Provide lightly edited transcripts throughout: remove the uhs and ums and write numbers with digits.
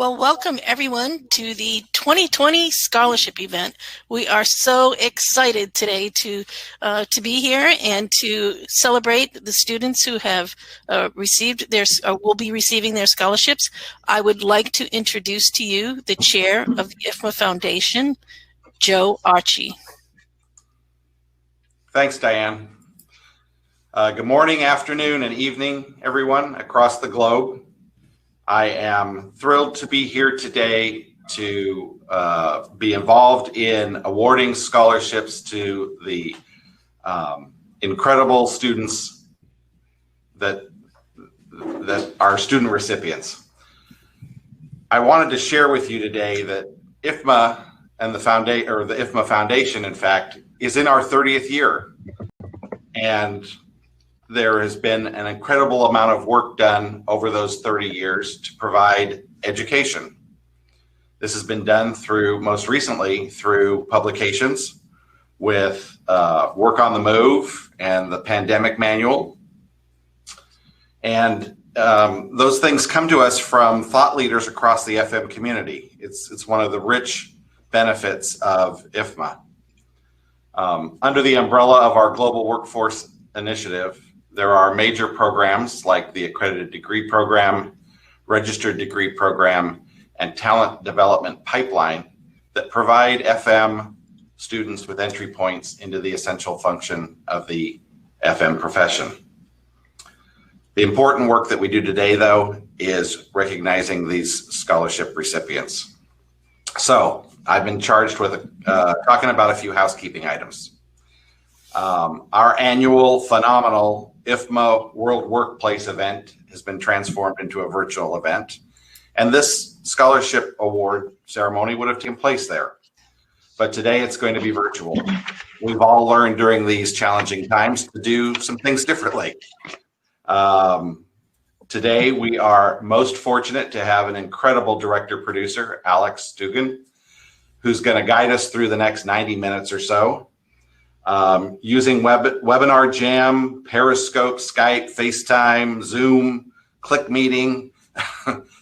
Well, welcome everyone to the 2020 scholarship event. We are so excited today to be here and to celebrate the students who have received their or will be receiving their scholarships. I would like to introduce to you the chair of the IFMA Foundation, Joe Archie. Thanks, Diane. Good morning, afternoon, and evening, everyone across the globe. I am thrilled to be here today to be involved in awarding scholarships to the incredible students that are student recipients. I wanted to share with you today that IFMA and the IFMA Foundation, in fact, is in our 30th year. And there has been an incredible amount of work done over those 30 years to provide education. This has been done most recently through publications with Work on the Move and the Pandemic Manual. And those things come to us from thought leaders across the FM community. It's one of the rich benefits of IFMA. Under the umbrella of our Global Workforce Initiative, there are major programs like the Accredited Degree Program, Registered Degree Program, and Talent Development Pipeline that provide FM students with entry points into the essential function of the FM profession. The important work that we do today, though, is recognizing these scholarship recipients. So I've been charged with talking about a few housekeeping items. Our annual phenomenal IFMA World Workplace event has been transformed into a virtual event, and this scholarship award ceremony would have taken place there. But today it's going to be virtual. We've all learned during these challenging times to do some things differently. Today we are most fortunate to have an incredible director-producer, Alex Dugan, who's going to guide us through the next 90 minutes or so. Using Webinar Jam, Periscope, Skype, FaceTime, Zoom, Click Meeting.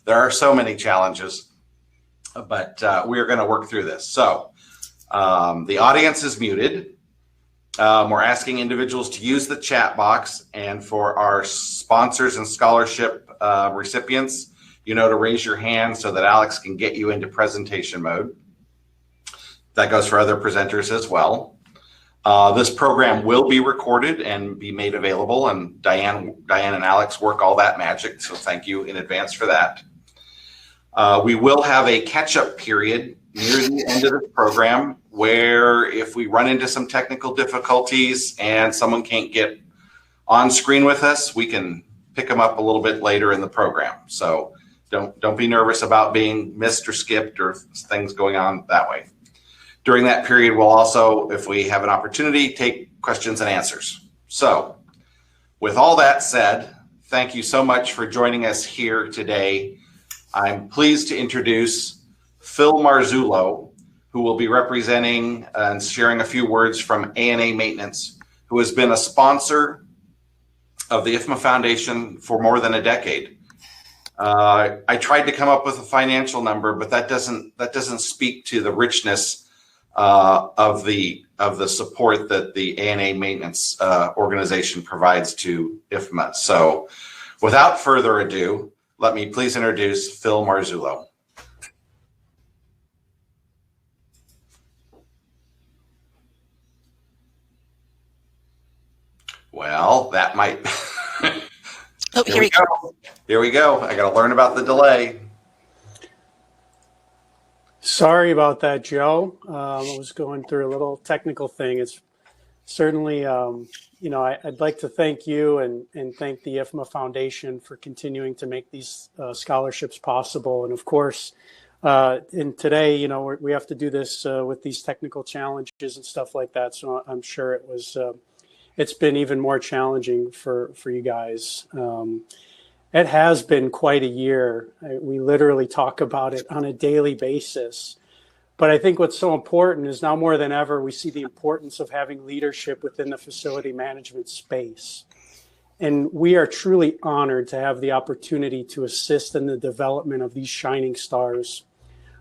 There are so many challenges, but we're going to work through this. So the audience is muted. We're asking individuals to use the chat box, and for our sponsors and scholarship recipients, to raise your hand so that Alex can get you into presentation mode. That goes for other presenters as well. This program will be recorded and be made available, and Diane and Alex work all that magic, so thank you in advance for that. We will have a catch-up period near the end of the program where if we run into some technical difficulties and someone can't get on screen with us, we can pick them up a little bit later in the program. So don't be nervous about being missed or skipped or things going on that way. During that period, we'll also, if we have an opportunity, take questions and answers. So with all that said, thank you so much for joining us here today. I'm pleased to introduce Phil Marzullo, who will be representing and sharing a few words from A&A Maintenance, who has been a sponsor of the IFMA Foundation for more than a decade. I tried to come up with a financial number, but that doesn't speak to the richness of the support that the A&A Maintenance organization provides to IFMA. So without further ado, let me please introduce Phil Marzullo. Well, that might... Oh, here we go. Here we go. I got to learn about the delay. Sorry about that, Joe. I was going through a little technical thing. It's certainly, I'd like to thank you and thank the IFMA Foundation for continuing to make these scholarships possible. And of course, and today, we have to do this with these technical challenges and stuff like that. So I'm sure it's been even more challenging for you guys. It has been quite a year. We literally talk about it on a daily basis. But I think what's so important is now more than ever, we see the importance of having leadership within the facility management space. And we are truly honored to have the opportunity to assist in the development of these shining stars.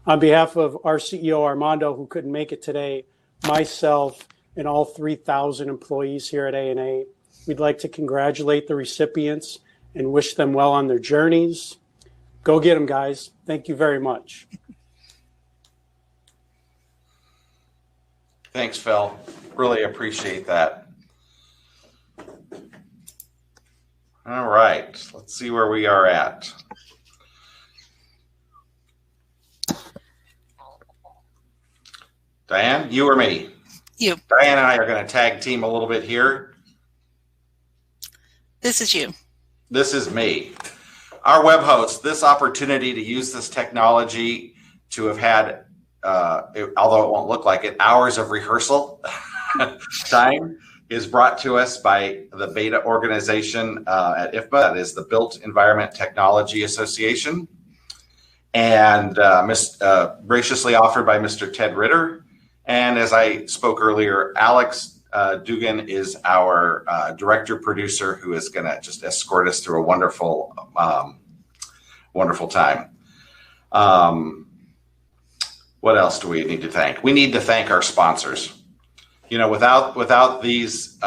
On behalf of our CEO, Armando, who couldn't make it today, myself, and all 3,000 employees here at A&A, we'd like to congratulate the recipients and wish them well on their journeys. Go get them, guys. Thank you very much. Thanks, Phil. Really appreciate that. All right, let's see where we are at. Diane, you or me? You. Diane and I are going to tag team a little bit here. This is you. This is me. Our web host, this opportunity to use this technology to have had, although it won't look like it, hours of rehearsal time is brought to us by the beta organization at IFMA, that is the Built Environment Technology Association, and graciously offered by Mr. Ted Ritter. And as I spoke earlier, Alex Dugan is our director producer who is going to just escort us through a wonderful, wonderful time. What else do we need to thank? We need to thank our sponsors. You know, without these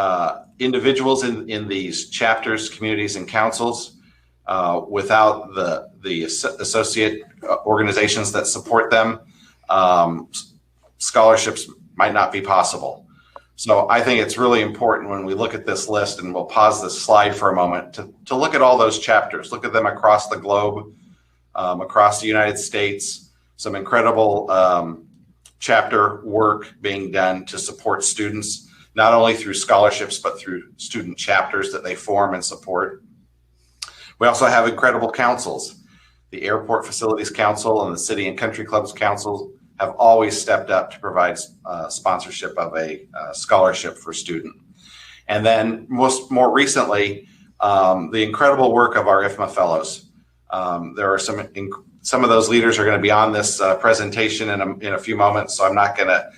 individuals in these chapters, communities, and councils, without the associate organizations that support them, scholarships might not be possible. So I think it's really important when we look at this list, and we'll pause this slide for a moment, to look at all those chapters, look at them across the globe, across the United States, some incredible chapter work being done to support students, not only through scholarships, but through student chapters that they form and support. We also have incredible councils. The Airport Facilities Council and the City and Country Clubs Council have always stepped up to provide sponsorship of a scholarship for a student. And then more recently, the incredible work of our IFMA fellows. There are some of those leaders are going to be on this presentation in a few moments, so I'm not going to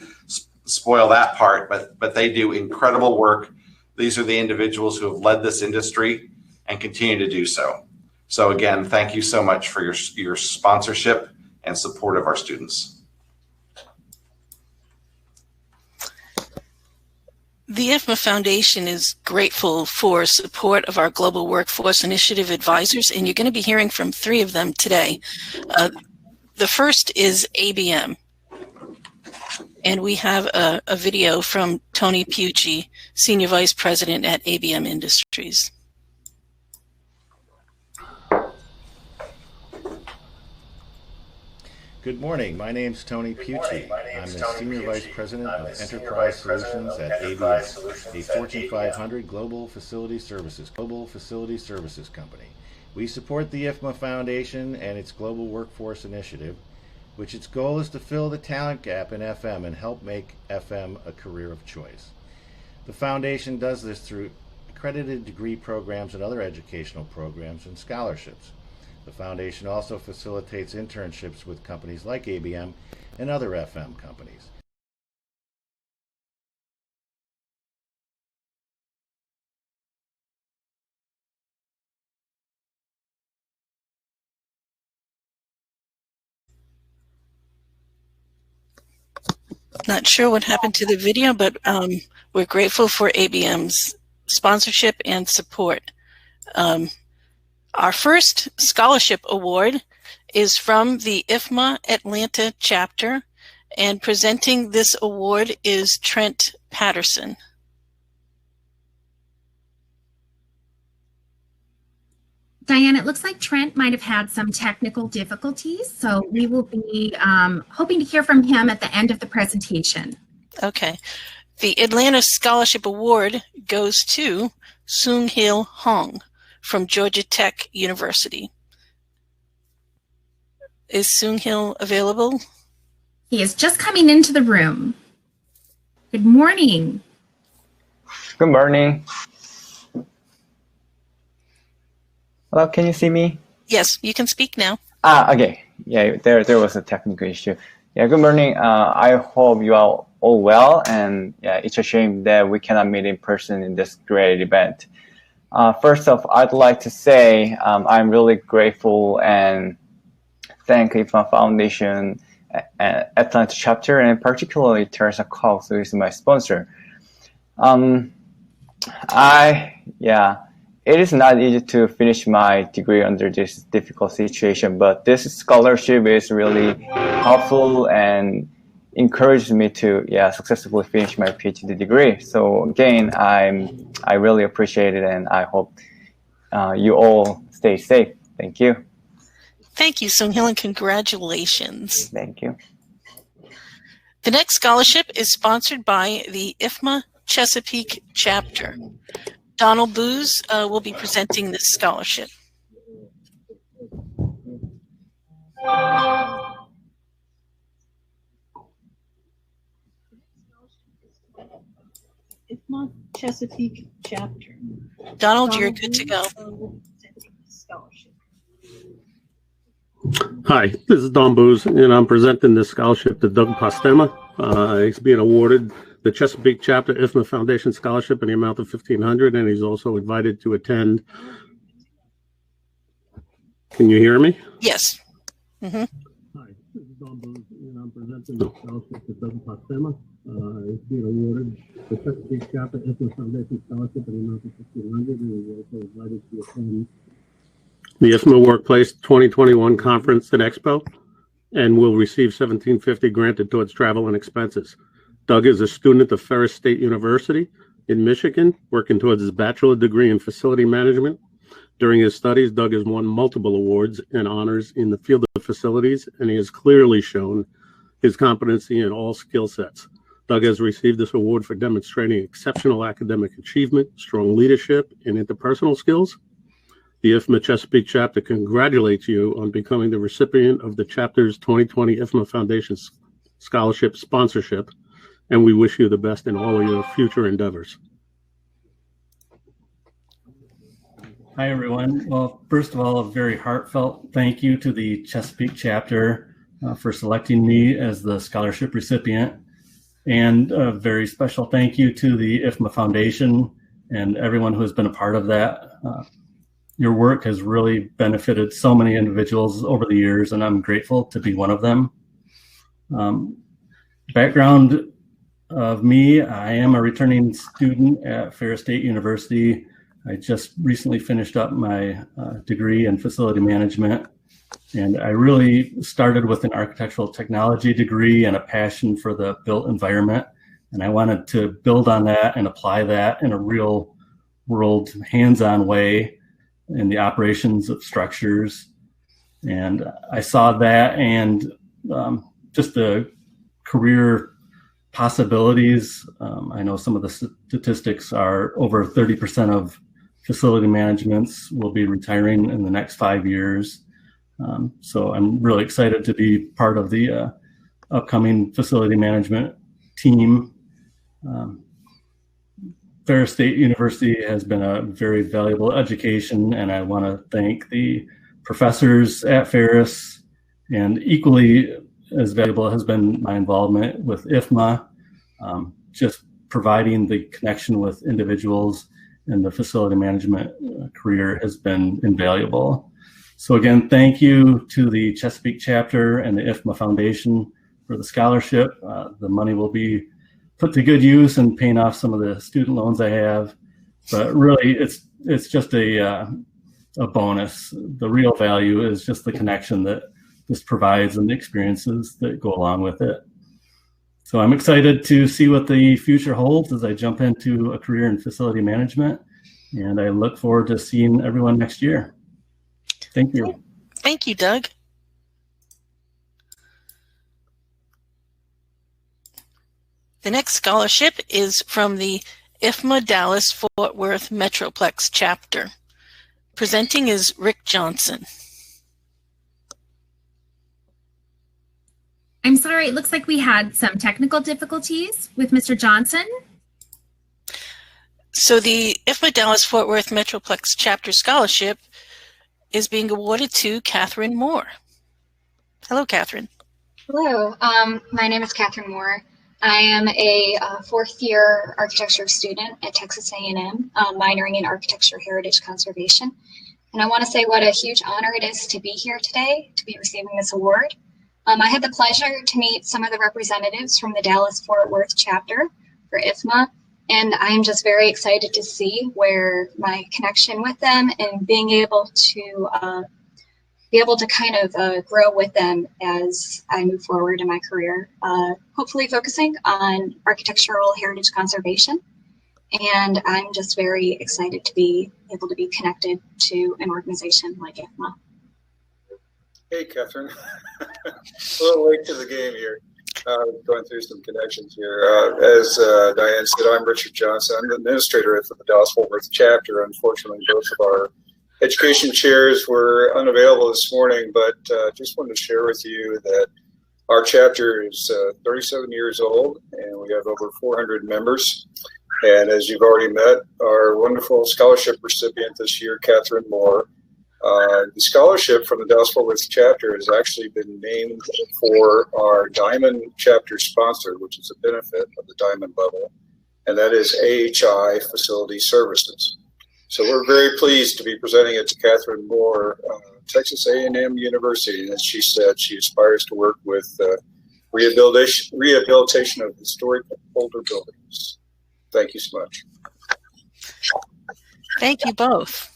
spoil that part, but they do incredible work. These are the individuals who have led this industry and continue to do so. So again, thank you so much for your sponsorship and support of our students. The IFMA Foundation is grateful for support of our Global Workforce Initiative advisors, and you're going to be hearing from 3 of them today. The first is ABM, and we have a video from Tony Pucci, Senior Vice President at ABM Industries. Good morning. My name is Tony Pucci. I'm the Senior Vice President of Enterprise Solutions at ABM, a Fortune 500 global facility services company. We support the IFMA Foundation and its Global Workforce Initiative, which its goal is to fill the talent gap in FM and help make FM a career of choice. The Foundation does this through accredited degree programs and other educational programs and scholarships. The Foundation also facilitates internships with companies like ABM and other FM companies. Not sure what happened to the video, but we're grateful for ABM's sponsorship and support. Our first scholarship award is from the IFMA Atlanta chapter, and presenting this award is Trent Patterson. Diane, it looks like Trent might have had some technical difficulties, so we will be hoping to hear from him at the end of the presentation. Okay. The Atlanta Scholarship Award goes to Seung-Hil Hong from Georgia Tech University. Is Seung-Hil available? He is just coming into the room. Good morning. Good morning. Hello, can you see me? Yes, you can speak now. Okay. Yeah, there was a technical issue. Yeah, good morning. I hope you are all well, and yeah, it's a shame that we cannot meet in person in this great event. First off, I'd like to say I'm really grateful and thank IFMA Foundation and Untitled Chapter, and particularly Teresa Cox, who is my sponsor. It is not easy to finish my degree under this difficult situation, but this scholarship is really helpful and encouraged me to successfully finish my PhD degree. So again, I really appreciate it, and I hope you all stay safe. Thank you. Thank you, Sung-Hil, and congratulations. Thank you. The next scholarship is sponsored by the IFMA Chesapeake Chapter. Donald Booz will be presenting this scholarship. IFMA Chesapeake Chapter. Donald, you're good to go. Hi, this is Don Booz, and I'm presenting this scholarship to Doug Postema. He's being awarded the Chesapeake Chapter IFMA Foundation Scholarship in the amount of $1,500, and he's also invited to attend. Can you hear me? Yes. Mm-hmm. Hi, this is Don Booz, and I'm presenting the scholarship to Doug Postema. He's being awarded the Chesapeake Chapter IFMA Foundation Scholarship in the amount of $1,500, and he's also invited to attend the IFMA Workplace 2021 Conference and Expo, and will receive $1,750 granted towards travel and expenses. Doug is a student of Ferris State University in Michigan, working towards his bachelor degree in facility management. During his studies, Doug has won multiple awards and honors in the field of facilities, and he has clearly shown his competency in all skill sets. Doug has received this award for demonstrating exceptional academic achievement, strong leadership, and interpersonal skills. The IFMA Chesapeake Chapter congratulates you on becoming the recipient of the chapter's 2020 IFMA Foundation Scholarship sponsorship, and we wish you the best in all of your future endeavors. Hi, everyone. Well, first of all, a very heartfelt thank you to the Chesapeake Chapter for selecting me as the scholarship recipient, and a very special thank you to the IFMA Foundation and everyone who has been a part of that. Your work has really benefited so many individuals over the years, and I'm grateful to be one of them. Background of me, I am a returning student at Ferris State University. I just recently finished up my degree in facility management, and I really started with an architectural technology degree and a passion for the built environment. And I wanted to build on that and apply that in a real world, hands-on way in the operations of structures. And I saw that, and just the career possibilities. I know some of the statistics are over 30% of facility managements will be retiring in the next 5 years. So I'm really excited to be part of the upcoming facility management team. Ferris State University has been a very valuable education, and I want to thank the professors at Ferris, and equally as valuable has been my involvement with IFMA, just providing the connection with individuals in the facility management career has been invaluable. So again, thank you to the Chesapeake Chapter and the IFMA Foundation for the scholarship. The money will be put to good use and paying off some of the student loans I have. But really, it's just a bonus. The real value is just the connection that this provides and the experiences that go along with it. So I'm excited to see what the future holds as I jump into a career in facility management, and I look forward to seeing everyone next year. Thank you. Thank you, Doug. The next scholarship is from the IFMA Dallas-Fort Worth Metroplex Chapter. Presenting is Rick Johnson. I'm sorry, it looks like we had some technical difficulties with Mr. Johnson. So the IFMA Dallas-Fort Worth Metroplex Chapter Scholarship is being awarded to Kathryn Moore. Hello, Kathryn. Hello, my name is Kathryn Moore. I am a fourth-year architecture student at Texas A&M, minoring in architecture heritage conservation. And I want to say what a huge honor it is to be here today, to be receiving this award. I had the pleasure to meet some of the representatives from the Dallas-Fort Worth chapter for IFMA, and I'm just very excited to see where my connection with them and being able to kind of grow with them as I move forward in my career, hopefully focusing on architectural heritage conservation. And I'm just very excited to be able to be connected to an organization like IFMA. Hey, Kathryn. A little late to the game here. Going through some connections here. As Diane said, I'm Richard Johnson. I'm the administrator for the Dallas-Fort Worth chapter. Unfortunately, both of our education chairs were unavailable this morning, but just wanted to share with you that our chapter is 37 years old, and we have over 400 members. And as you've already met, our wonderful scholarship recipient this year, Kathryn Moore. The scholarship from the Dallas-Fort Worth chapter has actually been named for our Diamond chapter sponsor, which is a benefit of the Diamond level, and that is AHI Facility Services. So we're very pleased to be presenting it to Kathryn Moore, Texas A&M University. And as she said, she aspires to work with rehabilitation of historic older buildings. Thank you so much. Thank you both.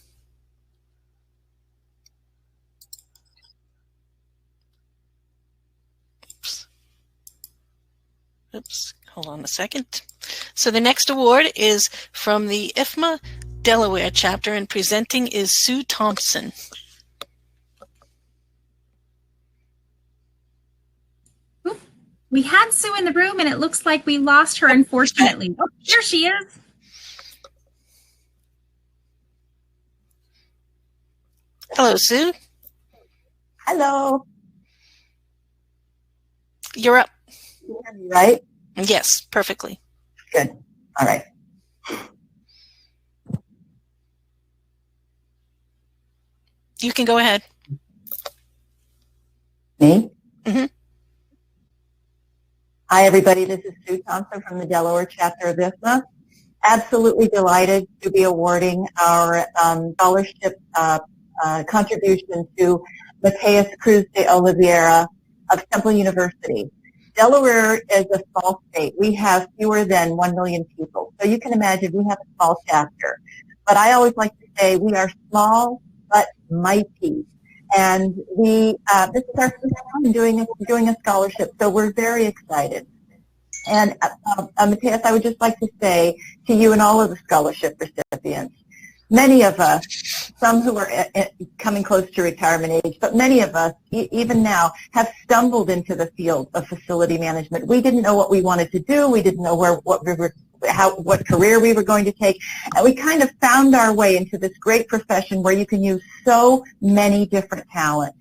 Oops, hold on a second. So the next award is from the IFMA Delaware chapter, and presenting is Sue Thompson. We had Sue in the room, and it looks like we lost her, unfortunately. Oh, here she is. Hello, Sue. Hello. You're up. You hear me right? Yes, perfectly. Good. All right. You can go ahead. Me? Mm-hmm. Hi, everybody. This is Sue Thompson from the Delaware Chapter of IFMA. Absolutely delighted to be awarding our scholarship contribution to Mateus Cruz de Oliveira of Temple University. Delaware is a small state. We have fewer than 1 million people. So you can imagine we have a small chapter. But I always like to say we are small but mighty. And this is our first time doing a scholarship, so we're very excited. And Mateus, I would just like to say to you and all of the scholarship recipients, many of us, some who are coming close to retirement age, but many of us, even now, have stumbled into the field of facility management. We didn't know what we wanted to do. We didn't know what career we were going to take. And we kind of found our way into this great profession where you can use so many different talents.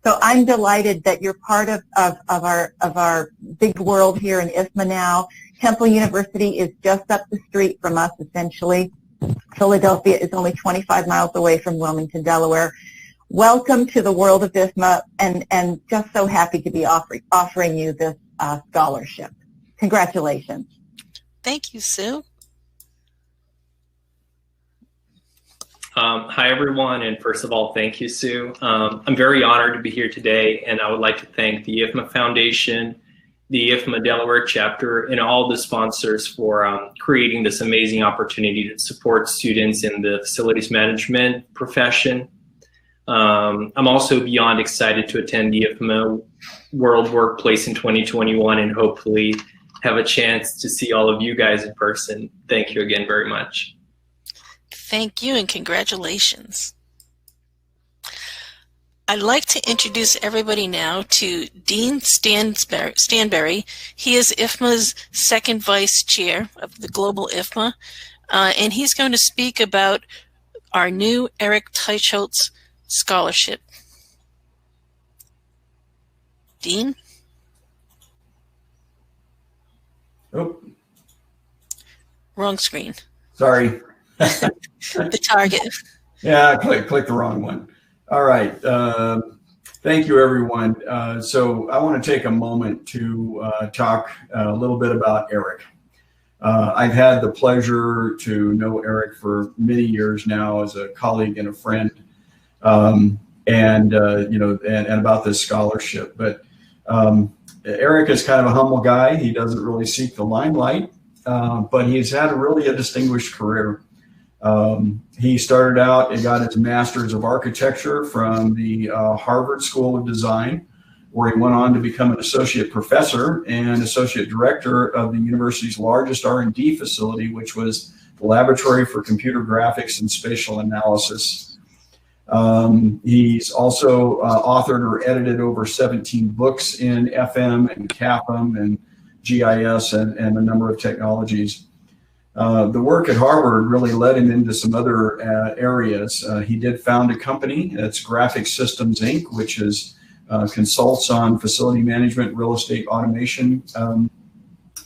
So I'm delighted that you're part of our big world here in IFMA now. Temple University is just up the street from us, essentially. Philadelphia is only 25 miles away from Wilmington, Delaware. Welcome to the world of IFMA, and just so happy to be offering you this scholarship. Congratulations. Thank you, Sue. Hi, everyone, and first of all, thank you, Sue. I'm very honored to be here today, and I would like to thank the IFMA Foundation, the IFMA Delaware Chapter, and all the sponsors for creating this amazing opportunity to support students in the facilities management profession. I'm also beyond excited to attend the IFMA World Workplace in 2021 and hopefully have a chance to see all of you guys in person. Thank you again very much. Thank you and congratulations. I'd like to introduce everybody now to Dean Stanberry. He is IFMA's second vice chair of the Global IFMA, and he's going to speak about our new Eric Teichholz Scholarship. Dean? Oh. Wrong screen. Sorry. The target. Yeah, click the wrong one. All right. Thank you, everyone. So I want to take a moment to talk a little bit about Eric. I've had the pleasure to know Eric for many years now as a colleague and a friend, and about this scholarship. But Eric is kind of a humble guy. He doesn't really seek the limelight, but he's had a distinguished career. He started out and got his Master's of Architecture from the Harvard School of Design, where he went on to become an associate professor and associate director of the university's largest R&D facility, which was the Laboratory for Computer Graphics and Spatial Analysis. He's also authored or edited over 17 books in FM and CAPM and GIS and a number of technologies. The work at Harvard really led him into some other areas. He did found a company, it's Graphic Systems Inc., which consults on facility management, real estate automation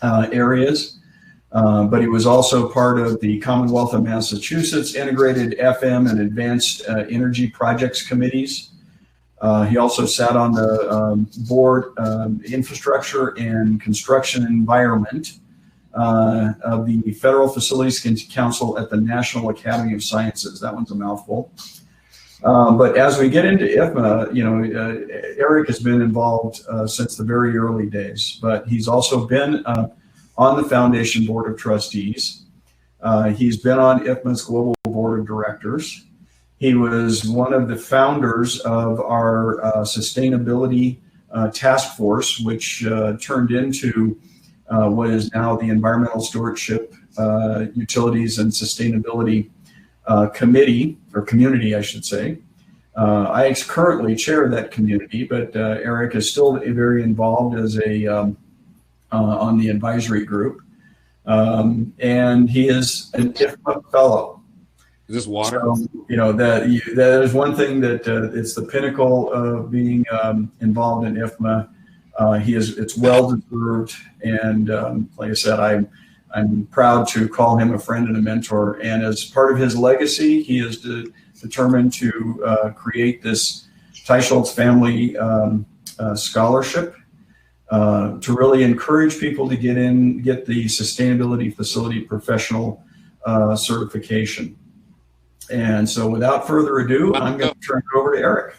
areas. But he was also part of the Commonwealth of Massachusetts Integrated FM and Advanced Energy Projects Committees. He also sat on the board Infrastructure and Construction Environment of the Federal Facilities Council at the National Academy of Sciences. That one's a mouthful. But as we get into IFMA, Eric has been involved since the very early days, but he's also been on the Foundation Board of Trustees. He's been on IFMA's Global Board of Directors. He was one of the founders of our Sustainability Task Force, which turned into what is now the Environmental Stewardship, Utilities and Sustainability Committee, or community, I should say. I currently chair that community, but Eric is still very involved as on the advisory group. And he is an IFMA fellow. Is this water? So, that is one thing that it's the pinnacle of being involved in IFMA. It's well deserved, and like I said, I'm proud to call him a friend and a mentor. And as part of his legacy, he is determined to create this Teicholz Family Scholarship to really encourage people to get the Sustainability Facility Professional certification. And so, without further ado, I'm going to turn it over to Eric.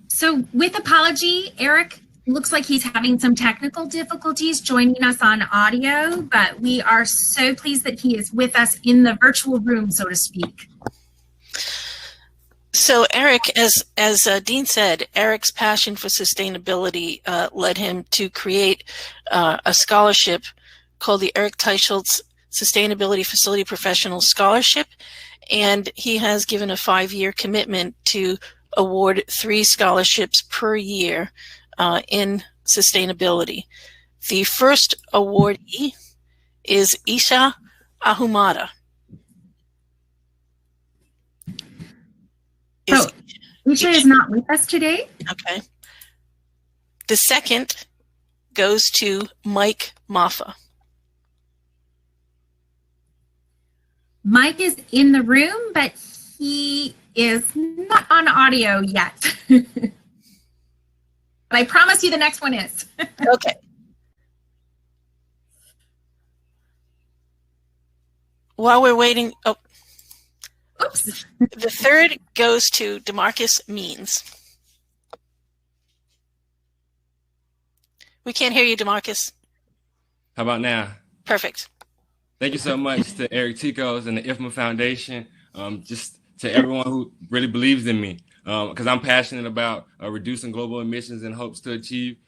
So with apology, Eric looks like he's having some technical difficulties joining us on audio, but we are so pleased that he is with us in the virtual room, so to speak. So Eric, as Dean said, Eric's passion for sustainability led him to create a scholarship called the Eric Teicholz Sustainability Facility Professional Scholarship, and he has given a 5-year commitment to award 3 scholarships per year in sustainability. The first awardee is Isha Ahumada. Isha is not with us today. Okay. The second goes to Mike Mafa. Mike is in the room, but he is not on audio yet. But I promise you the next one is. Okay. While we're waiting, oops. The third goes to DeMarcus Means. We can't hear you, DeMarcus. How about now? Perfect. Thank you so much to Eric Ticos and the IFMA Foundation, just to everyone who really believes in me, because I'm passionate about reducing global emissions and hopes to achieve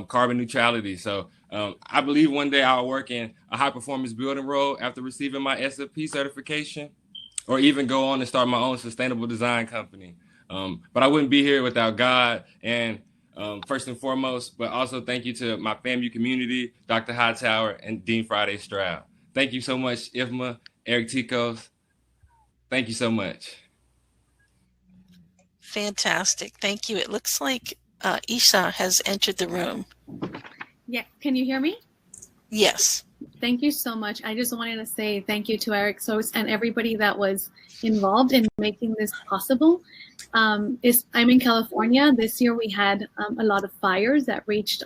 carbon neutrality. So I believe one day I'll work in a high-performance building role after receiving my SFP certification, or even go on and start my own sustainable design company. But I wouldn't be here without God, and first and foremost, but also thank you to my FAMU community, Dr. Hightower and Dean Friday Stroud. Thank you so much, IFMA, Eric Ticos. Thank you so much. Fantastic. Thank you. It looks like Isha has entered the room. Yeah. Can you hear me? Yes. thank you so much. I just wanted to say thank you to Eric Soos and everybody that was involved in making this possible. I'm in California. This year we had a lot of fires that reached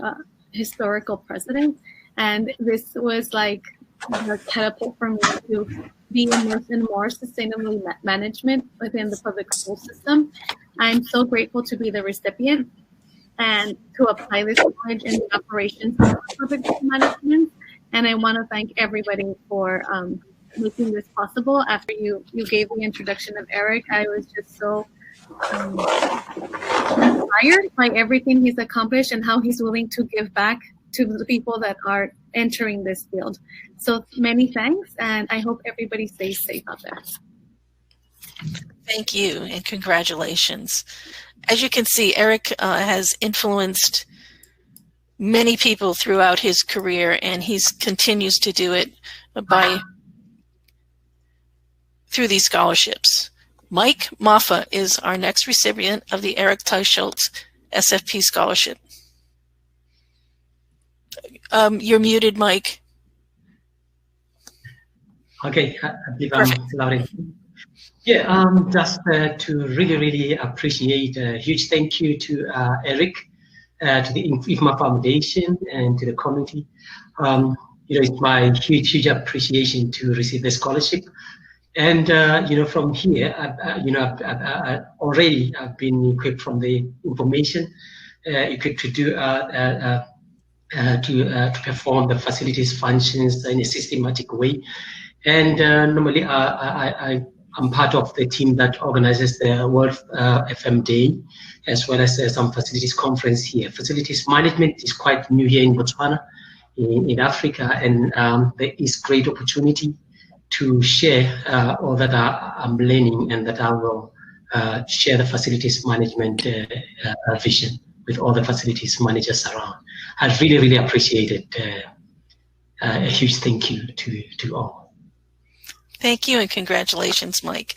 historical precedent, and this was like a catapult for me to be immersed in more sustainable management within the public school system. I'm so grateful to be the recipient and to apply this knowledge in the operations of public school management. And I want to thank everybody for making this possible. After you gave the introduction of Eric, I was just so inspired by everything he's accomplished and how he's willing to give back to the people that are entering this field. So many thanks, and I hope everybody stays safe out there. Thank you, and congratulations. As you can see, Eric has influenced many people throughout his career, and he continues to do it through these scholarships. Mike Mafa is our next recipient of the Eric Teicholz SFP Scholarship. You're muted, Mike. Okay, I believe I'm loud. Yeah, just to really appreciate a huge thank you to Eric, to the IFMA Foundation, and to the community. It's my huge appreciation to receive the scholarship. And from here, I've already been equipped from the information, equipped to do to perform the facilities functions in a systematic way. And normally, I'm part of the team that organizes the World FM Day, as well as some facilities conference here. Facilities management is quite new here in Botswana, in Africa, and there is great opportunity to share all that I'm learning, and that I will share the facilities management vision with all the facilities managers around. I really appreciate it. A huge thank you to all. Thank you, and congratulations, Mike.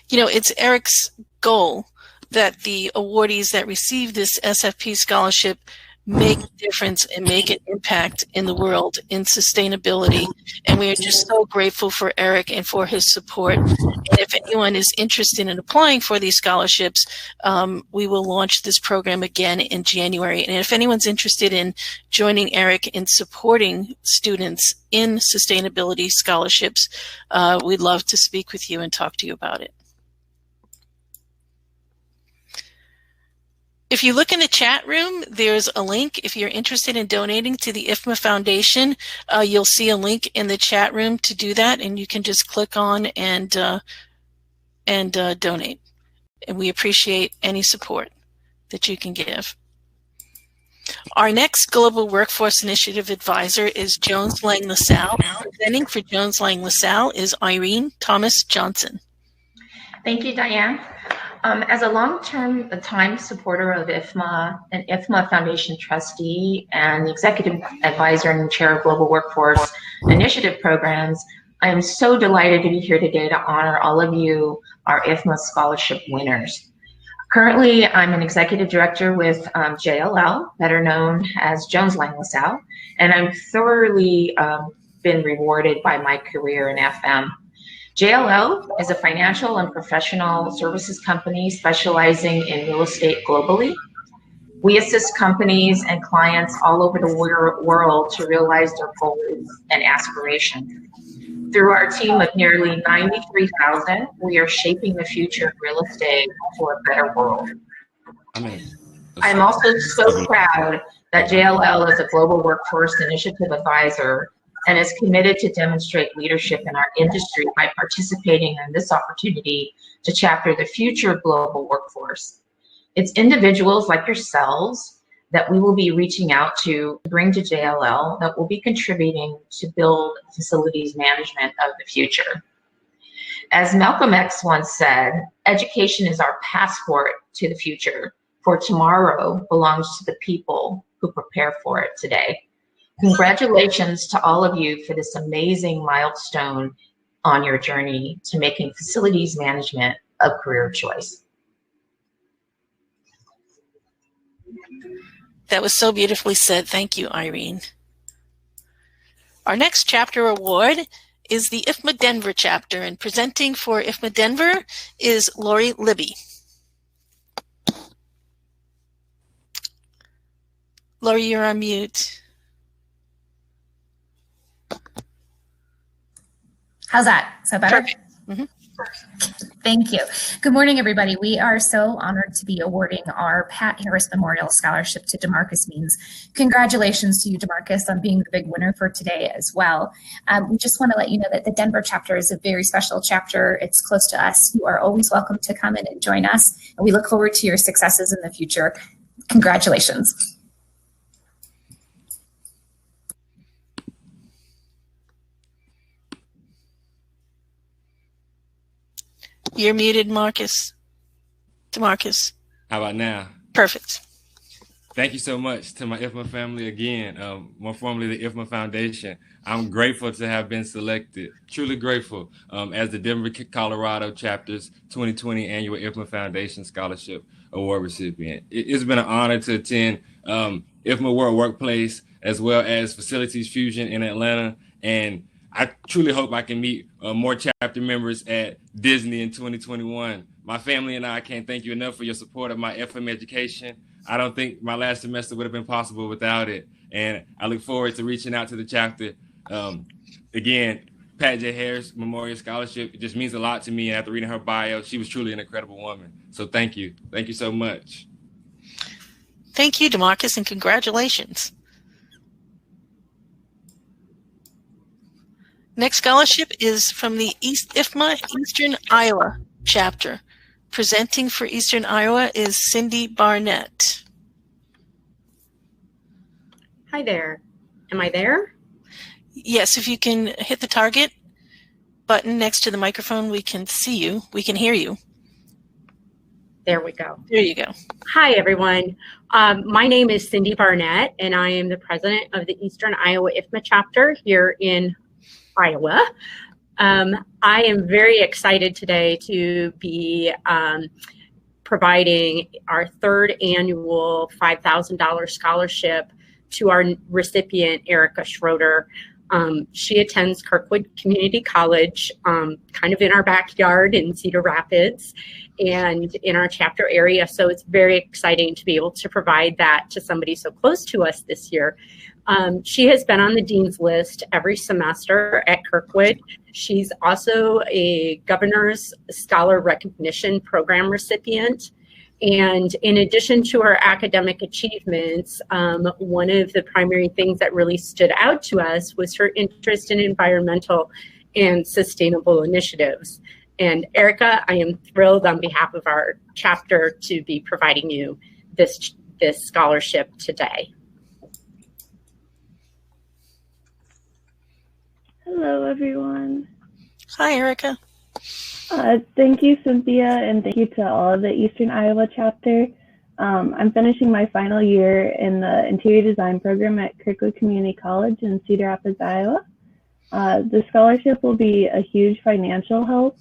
It's Eric's goal that the awardees that receive this SFP scholarship make a difference and make an impact in the world in sustainability. And we are just so grateful for Eric and for his support. And if anyone is interested in applying for these scholarships, we will launch this program again in January. And if anyone's interested in joining Eric in supporting students in sustainability scholarships, we'd love to speak with you and talk to you about it. If you look in the chat room, there's a link. If you're interested in donating to the IFMA Foundation, you'll see a link in the chat room to do that, and you can just click on and donate. And we appreciate any support that you can give. Our next Global Workforce Initiative Advisor is Jones Lang LaSalle. Presenting for Jones Lang LaSalle is Irene Thomas Johnson. Thank you, Diane. As a long-term time supporter of IFMA, an IFMA Foundation trustee, and the executive advisor and chair of Global Workforce Initiative programs, I am so delighted to be here today to honor all of you, our IFMA scholarship winners. Currently, I'm an executive director with JLL, better known as Jones Lang LaSalle, and I'm thoroughly been rewarded by my career in FM. JLL is a financial and professional services company specializing in real estate globally. We assist companies and clients all over the world to realize their goals and aspirations. Through our team of nearly 93,000, we are shaping the future of real estate for a better world. I'm also so proud that JLL is a Global Workforce Initiative Advisor and is committed to demonstrate leadership in our industry by participating in this opportunity to chapter the future of global workforce. It's individuals like yourselves that we will be reaching out to bring to JLL that will be contributing to build facilities management of the future. As Malcolm X once said, education is our passport to the future, for tomorrow belongs to the people who prepare for it today. Congratulations to all of you for this amazing milestone on your journey to making facilities management a career choice. That was so beautifully said. Thank you, Irene. Our next chapter award is the IFMA Denver chapter, and presenting for IFMA Denver is Lori Libby. Lori, you're on mute. How's that? Is that better? Mm-hmm. Thank you. Good morning, everybody. We are so honored to be awarding our Pat Harris Memorial Scholarship to DeMarcus Means. Congratulations to you, DeMarcus, on being the big winner for today as well. We just want to let you know that the Denver chapter is a very special chapter. It's close to us. You are always welcome to come in and join us, and we look forward to your successes in the future. Congratulations. You're muted, Marcus. DeMarcus. How about now? Perfect. Thank you so much to my IFMA family again, more formally the IFMA Foundation. I'm grateful to have been selected, truly grateful, as the Denver, Colorado chapter's 2020 annual IFMA Foundation Scholarship Award recipient. It's been an honor to attend IFMA World Workplace as well as Facilities Fusion in Atlanta, and I truly hope I can meet more chapter members at Disney in 2021. My family and I can't thank you enough for your support of my FM education. I don't think my last semester would have been possible without it. And I look forward to reaching out to the chapter. Again, Pat J. Harris Memorial Scholarship, it just means a lot to me. And after reading her bio, she was truly an incredible woman. So thank you. Thank you so much. Thank you, DeMarcus, and congratulations. Next scholarship is from the IFMA Eastern Iowa chapter. Presenting for Eastern Iowa is Cindy Barnett. Hi there. Am I there? Yes, if you can hit the target button next to the microphone, we can see you. We can hear you. There we go. There you go. Hi, everyone. My name is Cindy Barnett, and I am the president of the Eastern Iowa IFMA chapter here in Iowa. I am very excited today to be providing our third annual $5,000 scholarship to our recipient, Erica Schroeder. She attends Kirkwood Community College, kind of in our backyard in Cedar Rapids and in our chapter area. So it's very exciting to be able to provide that to somebody so close to us this year. She has been on the dean's list every semester at Kirkwood. She's also a Governor's Scholar Recognition Program recipient. And in addition to her academic achievements, one of the primary things that really stood out to us was her interest in environmental and sustainable initiatives. And Erica, I am thrilled on behalf of our chapter to be providing you this scholarship today. Hello, everyone. Hi, Erica. Thank you, Cynthia, and thank you to all of the Eastern Iowa chapter. I'm finishing my final year in the interior design program at Kirkwood Community College in Cedar Rapids, Iowa. The scholarship will be a huge financial help,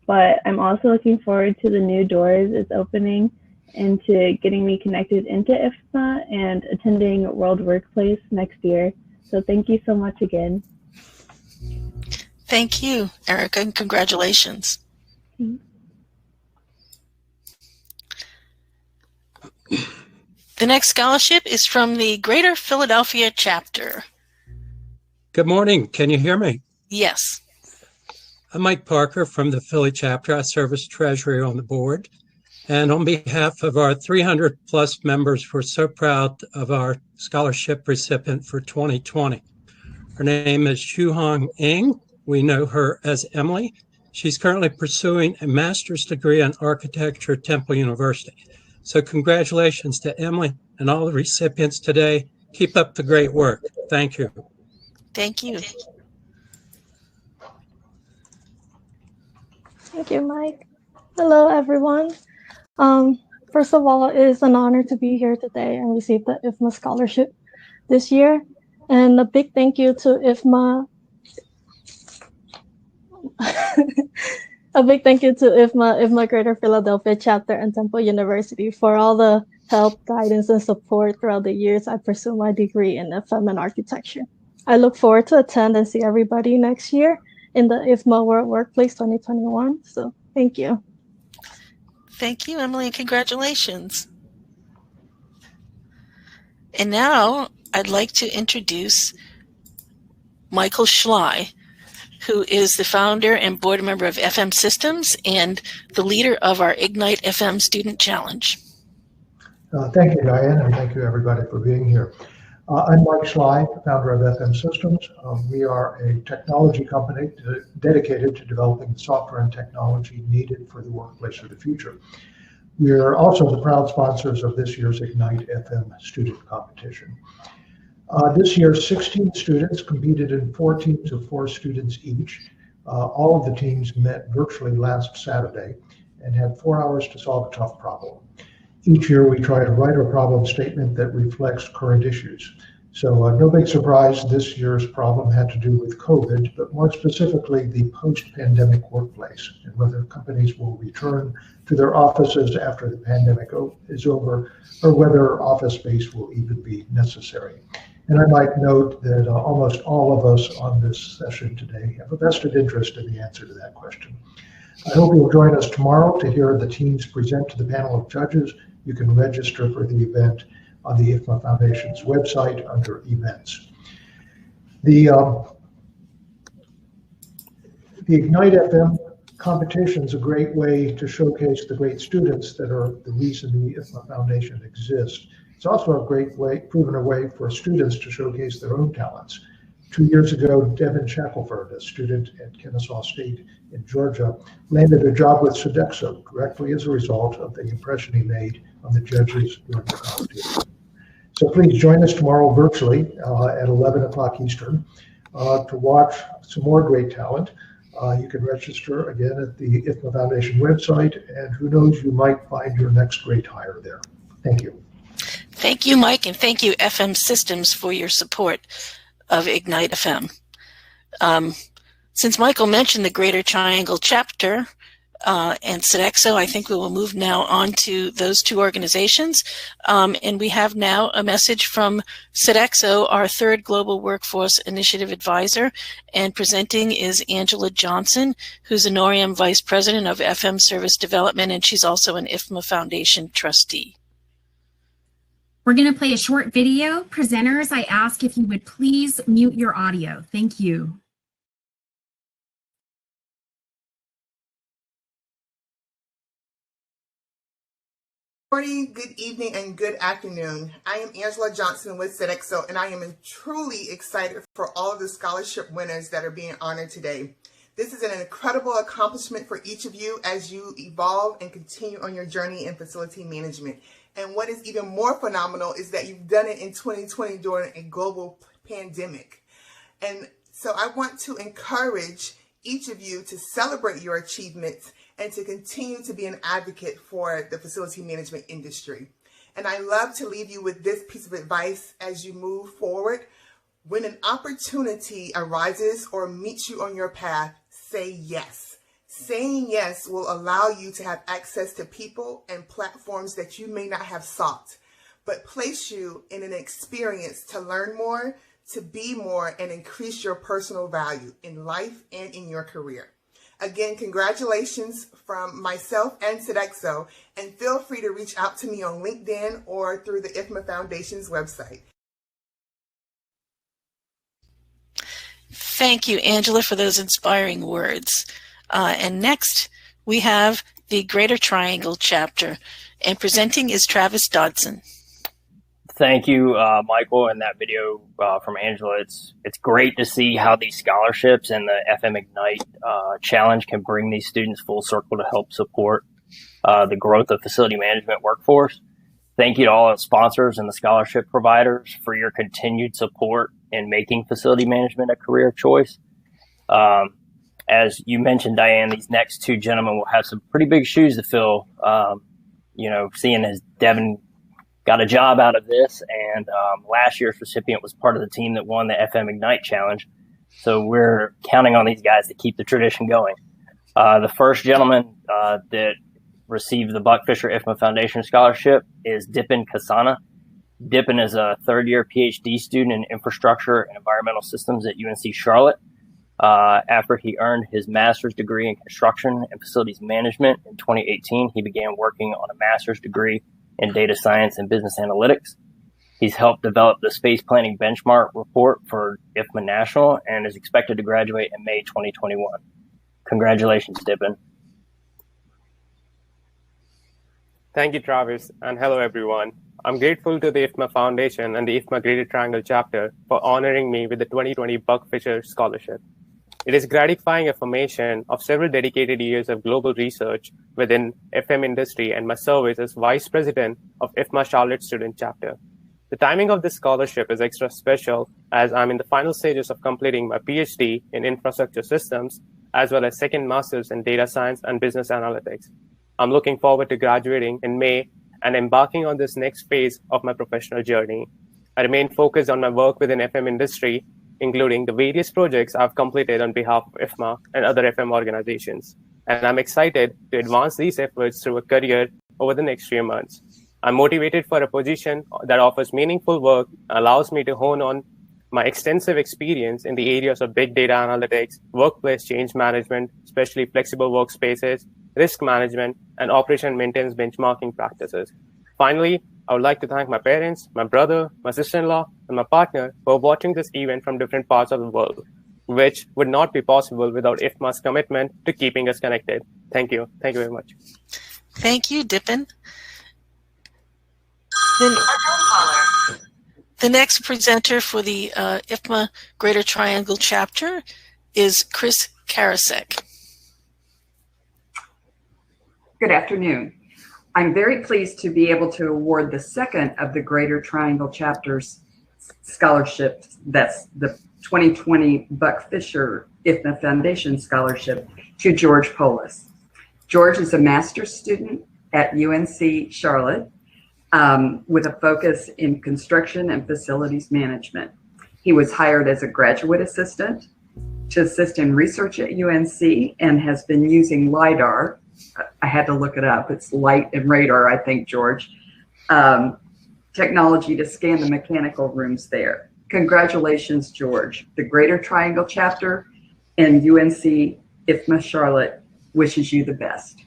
but I'm also looking forward to the new doors it's opening and to getting me connected into IFMA and attending World Workplace next year. So thank you so much again. Thank you, Erica, and congratulations. The next scholarship is from the Greater Philadelphia chapter. Good morning. Can you hear me? Yes. I'm Mike Parker from the Philly chapter. I serve as treasurer on the board. And on behalf of our 300 plus members, we're so proud of our scholarship recipient for 2020. Her name is Shuhong Ng. We know her as Emily. She's currently pursuing a master's degree in architecture at Temple University. So congratulations to Emily and all the recipients today. Keep up the great work. Thank you. Thank you. Thank you, Mike. Hello, everyone. First of all, it is an honor to be here today and receive the IFMA scholarship this year. And a big thank you to IFMA. A big thank you to IFMA Greater Philadelphia chapter and Temple University for all the help, guidance, and support throughout the years I pursued my degree in FM and architecture. I look forward to attend and see everybody next year in the IFMA World Workplace 2021. So thank you. Thank you, Emily, and congratulations. And now I'd like to introduce Michael Schley, who is the founder and board member of FM Systems and the leader of our Ignite FM Student Challenge. Thank you, Diane, and thank you, everybody, for being here. I'm Mike Schley, founder of FM Systems. We are a technology company dedicated to developing the software and technology needed for the workplace of the future. We are also the proud sponsors of this year's Ignite FM student competition. This year, 16 students competed in 4 teams of 4 students each. All of the teams met virtually last Saturday and had 4 hours to solve a tough problem. Each year, we try to write a problem statement that reflects current issues. So no big surprise, this year's problem had to do with COVID, but more specifically, the post-pandemic workplace and whether companies will return to their offices after the pandemic is over, or whether office space will even be necessary. And I might note that almost all of us on this session today have a vested interest in the answer to that question. I hope you'll join us tomorrow to hear the teams present to the panel of judges. You can register for the event on the IFMA Foundation's website under events. The Ignite FM competition is a great way to showcase the great students that are the reason the IFMA Foundation exists. It's also a great way, proven a way for students to showcase their own talents. 2 years ago, Devin Shackelford, a student at Kennesaw State in Georgia, landed a job with Sodexo directly as a result of the impression he made on the judges during the competition. So please join us tomorrow virtually at 11 o'clock Eastern to watch some more great talent. You can register again at the IFMA Foundation website, and who knows, you might find your next great hire there. Thank you. Thank you, Mike, and thank you, FM Systems, for your support of Ignite FM. Since Michael mentioned the Greater Triangle Chapter and Sodexo, I think we will move now on to those 2 organizations. And we have now a message from Sodexo, our 3rd Global Workforce Initiative Advisor, and presenting is Angela Johnson, who's a NORIM Vice President of FM Service Development, and she's also an IFMA Foundation trustee. We're going to play a short video. Presenters, I ask if you would please mute your audio. Thank you. Good morning, good evening, and good afternoon. I am Angela Johnson with Sodexo, and I am truly excited for all of the scholarship winners that are being honored today. This is an incredible accomplishment for each of you as you evolve and continue on your journey in facility management. And what is even more phenomenal is that you've done it in 2020 during a global pandemic. And so I want to encourage each of you to celebrate your achievements and to continue to be an advocate for the facility management industry. And I love to leave you with this piece of advice as you move forward. When an opportunity arises or meets you on your path, say yes. Saying yes will allow you to have access to people and platforms that you may not have sought, but place you in an experience to learn more, to be more, and increase your personal value in life and in your career. Again, congratulations from myself and Sodexo, and feel free to reach out to me on LinkedIn or through the IFMA Foundation's website. Thank you, Angela, for those inspiring words. And next, we have the Greater Triangle Chapter, and presenting is Travis Dodson. Thank you, Michael, and that video from Angela. It's great to see how these scholarships and the FM Ignite Challenge can bring these students full circle to help support the growth of facility management workforce. Thank you to all the sponsors and the scholarship providers for your continued support in making facility management a career choice. As you mentioned, Diane, these next 2 gentlemen will have some pretty big shoes to fill, seeing as Devin got a job out of this, and last year's recipient was part of the team that won the FM Ignite Challenge. So we're counting on these guys to keep the tradition going. The first gentleman that received the Buck Fisher IFMA Foundation Scholarship is Dipin Kasana. Dipin is a third-year PhD student in infrastructure and environmental systems at UNC Charlotte. After he earned his master's degree in construction and facilities management in 2018, he began working on a master's degree in data science and business analytics. He's helped develop the space planning benchmark report for IFMA National and is expected to graduate in May 2021. Congratulations, Dipin. Thank you, Travis, and hello, everyone. I'm grateful to the IFMA Foundation and the IFMA Greater Triangle Chapter for honoring me with the 2020 Buck Fisher Scholarship. It is gratifying affirmation of several dedicated years of global research within FM industry and my service as Vice President of IFMA Charlotte Student Chapter. The timing of this scholarship is extra special as I'm in the final stages of completing my PhD in infrastructure systems, as well as second master's in data science and business analytics. I'm looking forward to graduating in May and embarking on this next phase of my professional journey. I remain focused on my work within FM industry, including the various projects I've completed on behalf of IFMA and other FM organizations. And I'm excited to advance these efforts through a career over the next few months. I'm motivated for a position that offers meaningful work and allows me to hone on my extensive experience in the areas of big data analytics, workplace change management, especially flexible workspaces, risk management, and operation maintenance benchmarking practices. Finally, I would like to thank my parents, my brother, my sister-in-law, and my partner for watching this event from different parts of the world, which would not be possible without IFMA's commitment to keeping us connected. Thank you. Thank you very much. Thank you, Dipin. The next presenter for the IFMA Greater Triangle Chapter is Chris Karasek. Good afternoon. I'm very pleased to be able to award the second of the Greater Triangle Chapter's scholarship. That's the 2020 Buck Fisher IFMA Foundation Scholarship to George Poulos. George is a master's student at UNC Charlotte with a focus in construction and facilities management. He was hired as a graduate assistant to assist in research at UNC and has been using LIDAR. I had to look it up. It's light and radar, I think, George. Technology to scan the mechanical rooms there. Congratulations, George. The Greater Triangle Chapter and UNC IFMA Charlotte wishes you the best.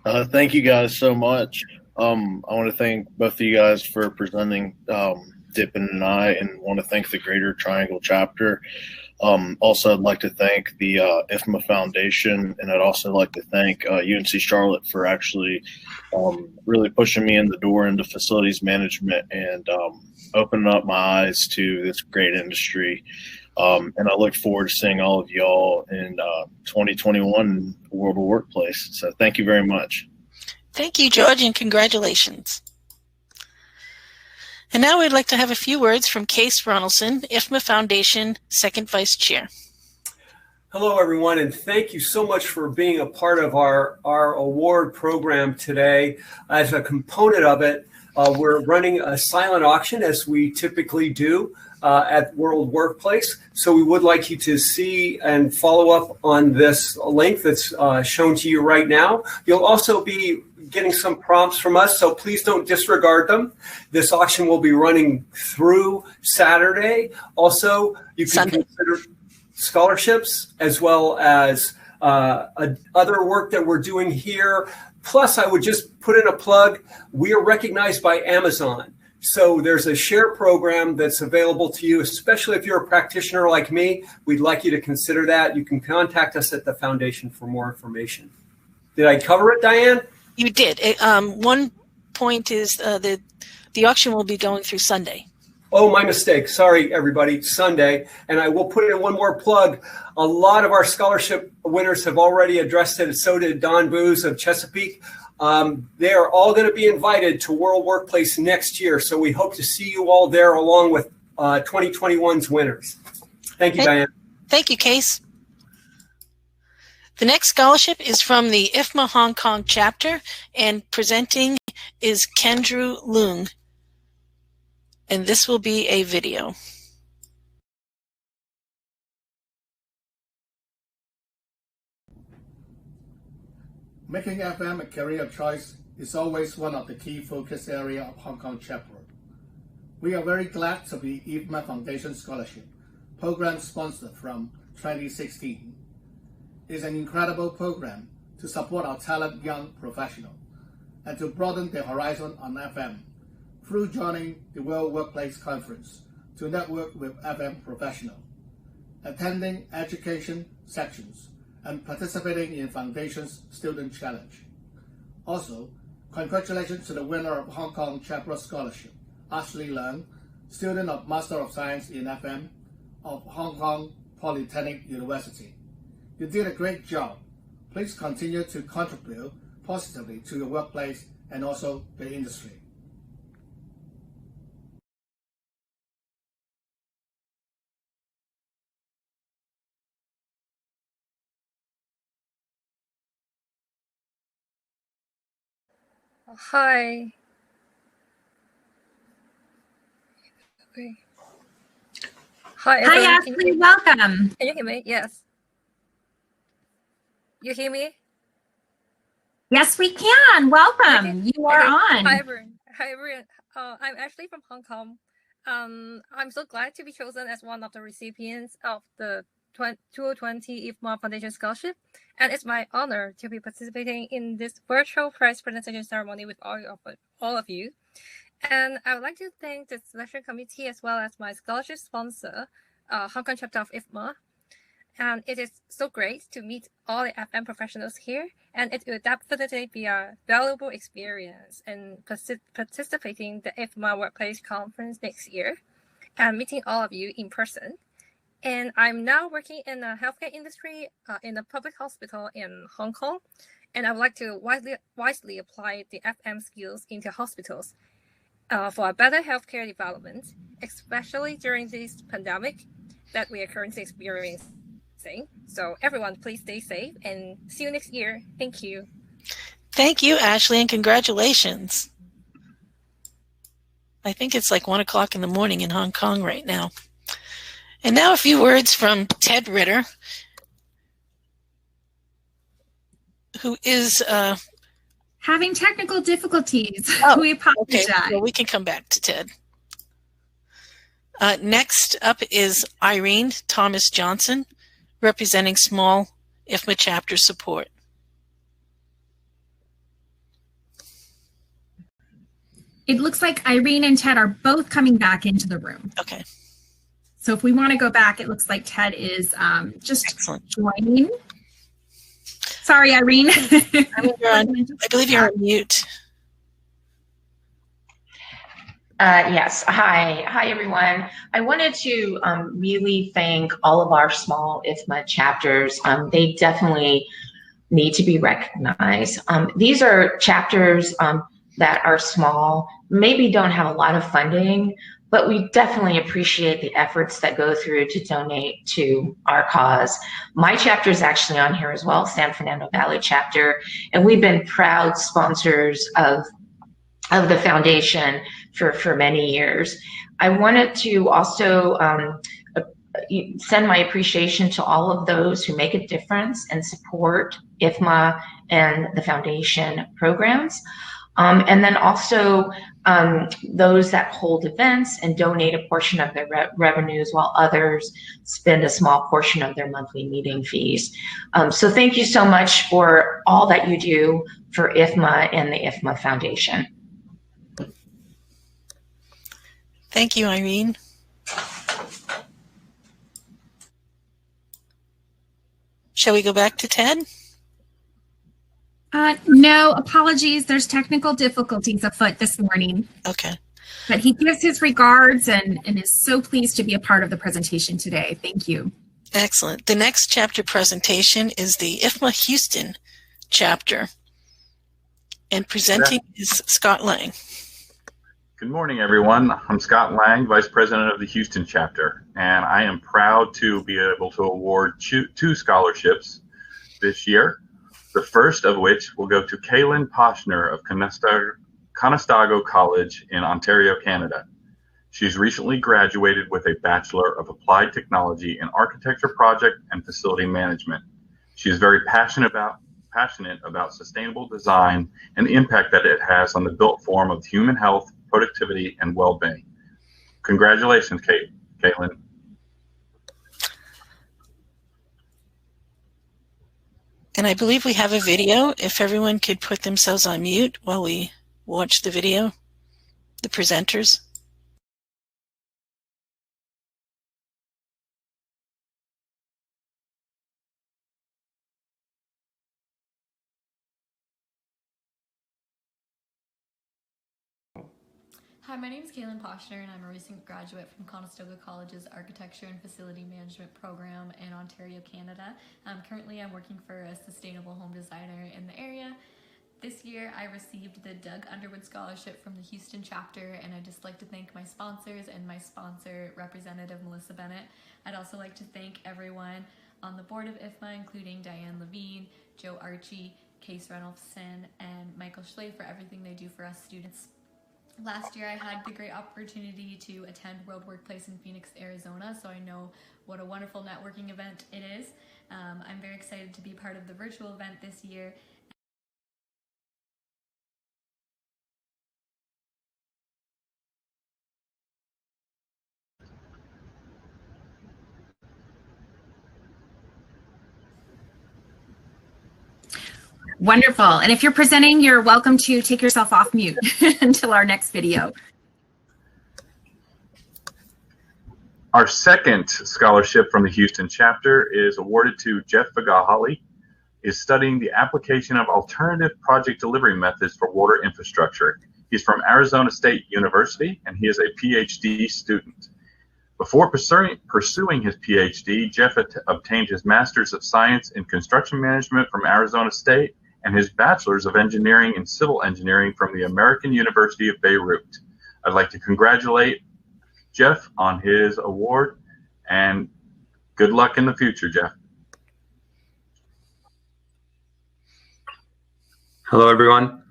Thank you guys so much. I want to thank both of you guys for presenting Dipin and I, and want to thank the Greater Triangle Chapter. Also, I'd like to thank the IFMA Foundation, and I'd also like to thank UNC Charlotte for actually really pushing me in the door into facilities management and opening up my eyes to this great industry. And I look forward to seeing all of y'all in 2021 World of Workplace. So thank you very much. Thank you, George, and congratulations. And now we'd like to have a few words from Case Ronaldson, IFMA Foundation Second Vice Chair. Hello, everyone, and thank you so much for being a part of our award program today. As a component of it, we're running a silent auction, as we typically do at World Workplace. So we would like you to see and follow up on this link that's shown to you right now. You'll also be getting some prompts from us, so please don't disregard them. This auction will be running through Saturday. Also, you can consider scholarships as well as other work that we're doing here. Plus, I would just put in a plug. We are recognized by Amazon. So there's a share program that's available to you, especially if you're a practitioner like me. We'd like you to consider that. You can contact us at the foundation for more information. Did I cover it, Diane? You did. One point is the auction will be going through Sunday. Oh, my mistake. Sorry, everybody. Sunday. And I will put in one more plug. A lot of our scholarship winners have already addressed it. So did Don Booz of Chesapeake. They are all going to be invited to World Workplace next year. So we hope to see you all there along with 2021's winners. Thank you, Diane. Thank you, Case. The next scholarship is from the IFMA Hong Kong chapter, and presenting is Kendrew Leung. And this will be a video. Making FM a career choice is always one of the key focus areas of Hong Kong chapter. We are very glad to be IFMA Foundation Scholarship program sponsor from 2016. It's an incredible program to support our talented young professionals and to broaden their horizon on FM through joining the World Workplace Conference to network with FM professionals, attending education sections, and participating in Foundation's Student Challenge. Also, congratulations to the winner of Hong Kong Chapter Scholarship, Ashley Leung, student of Master of Science in FM of Hong Kong Polytechnic University. You did a great job. Please continue to contribute positively to your workplace and also the industry. Hi. Okay. Hi, Hi, everyone. Ashley. Welcome. Can you hear me? Yes. You hear me? Yes, we can. Welcome. Okay. You are Okay. on. Hi, everyone. Hi, everyone. I'm Ashley from Hong Kong. I'm so glad to be chosen as one of the recipients of the 2020 IFMA Foundation Scholarship, and it's my honor to be participating in this virtual prize presentation ceremony with all of you. And I would like to thank the selection committee as well as my scholarship sponsor, Hong Kong chapter of IFMA. And it is so great to meet all the FM professionals here, and it will definitely be a valuable experience in participating in the IFMA Workplace Conference next year and meeting all of you in person. And I'm now working in the healthcare industry in a public hospital in Hong Kong, and I would like to wisely apply the FM skills into hospitals for a better healthcare development, especially during this pandemic that we are currently experiencing. So everyone, please stay safe and see you next year. Thank you. Thank you, Ashley, and congratulations. I think it's like 1 o'clock in the morning in Hong Kong right now. And now a few words from Ted Ritter, who is having technical difficulties. We apologize. Okay, well, we can come back to Ted. Next up is Irene Thomas Johnson, representing small IFMA chapter support. It looks like Irene and Ted are both coming back into the room. Okay. So if we want to go back, it looks like Ted is just joining. Sorry, Irene. I believe you're on mute. Yes. Hi, everyone. I wanted to really thank all of our small IFMA chapters. They definitely need to be recognized. These are chapters that are small, maybe don't have a lot of funding, but we definitely appreciate the efforts that go through to donate to our cause. My chapter is actually on here as well, San Fernando Valley chapter, and we've been proud sponsors of the foundation for many years. I wanted to also send my appreciation to all of those who make a difference and support IFMA and the foundation programs. And then also those that hold events and donate a portion of their revenues while others spend a small portion of their monthly meeting fees. So thank you so much for all that you do for IFMA and the IFMA Foundation. Thank you, Irene. Shall we go back to Ted? No, apologies. There's technical difficulties afoot this morning. Okay. But he gives his regards and is so pleased to be a part of the presentation today. Thank you. Excellent. The next chapter presentation is the IFMA Houston chapter. And presenting is Scott Lang. Good morning, everyone. I'm Scott Lang, Vice President of the Houston chapter, and I am proud to be able to award two scholarships this year. The first of which will go to Kaylin Poshner of Conestoga College in Ontario, Canada. She's recently graduated with a Bachelor of Applied Technology in Architecture Project and Facility Management. She is very passionate passionate about sustainable design and the impact that it has on the built form of human health, productivity, and well-being. Congratulations, Caitlin. And I believe we have a video. If everyone could put themselves on mute while we watch the video, the presenters. Hi, my name is Kaylin Poshner, and I'm a recent graduate from Conestoga College's Architecture and Facility Management program in Ontario, Canada. Currently, I'm working for a sustainable home designer in the area. This year, I received the Doug Underwood Scholarship from the Houston chapter, and I'd just like to thank my sponsors and my sponsor, Representative Melissa Bennett. I'd also like to thank everyone on the board of IFMA, including Diane Levine, Joe Archie, Case Reynolfson, and Michael Schley for everything they do for us students. Last year, I had the great opportunity to attend World Workplace in Phoenix, Arizona, so I know what a wonderful networking event it is. I'm very excited to be part of the virtual event this year. Wonderful. And if you're presenting, you're welcome to take yourself off mute until our next video. Our second scholarship from the Houston chapter is awarded to Jeff Vagahali, is studying the application of alternative project delivery methods for water infrastructure. He's from Arizona State University, and he is a PhD student. Before pursuing his PhD, Jeff obtained his Master's of Science in Construction Management from Arizona State and his Bachelor's of Engineering in Civil Engineering from the American University of Beirut. I'd like to congratulate Jeff on his award, and good luck in the future, Jeff. Hello, everyone.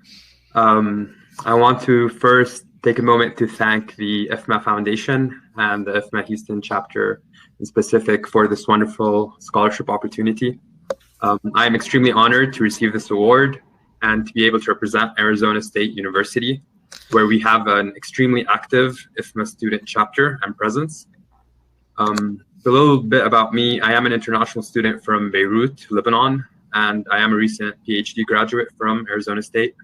I want to first take a moment to thank the IFMA Foundation and the IFMA Houston chapter in specific for this wonderful scholarship opportunity. I am extremely honored to receive this award and to be able to represent Arizona State University, where we have an extremely active IFMA student chapter and presence. A little bit about me. I am an international student from Beirut, Lebanon, and I am a recent PhD graduate from Arizona State.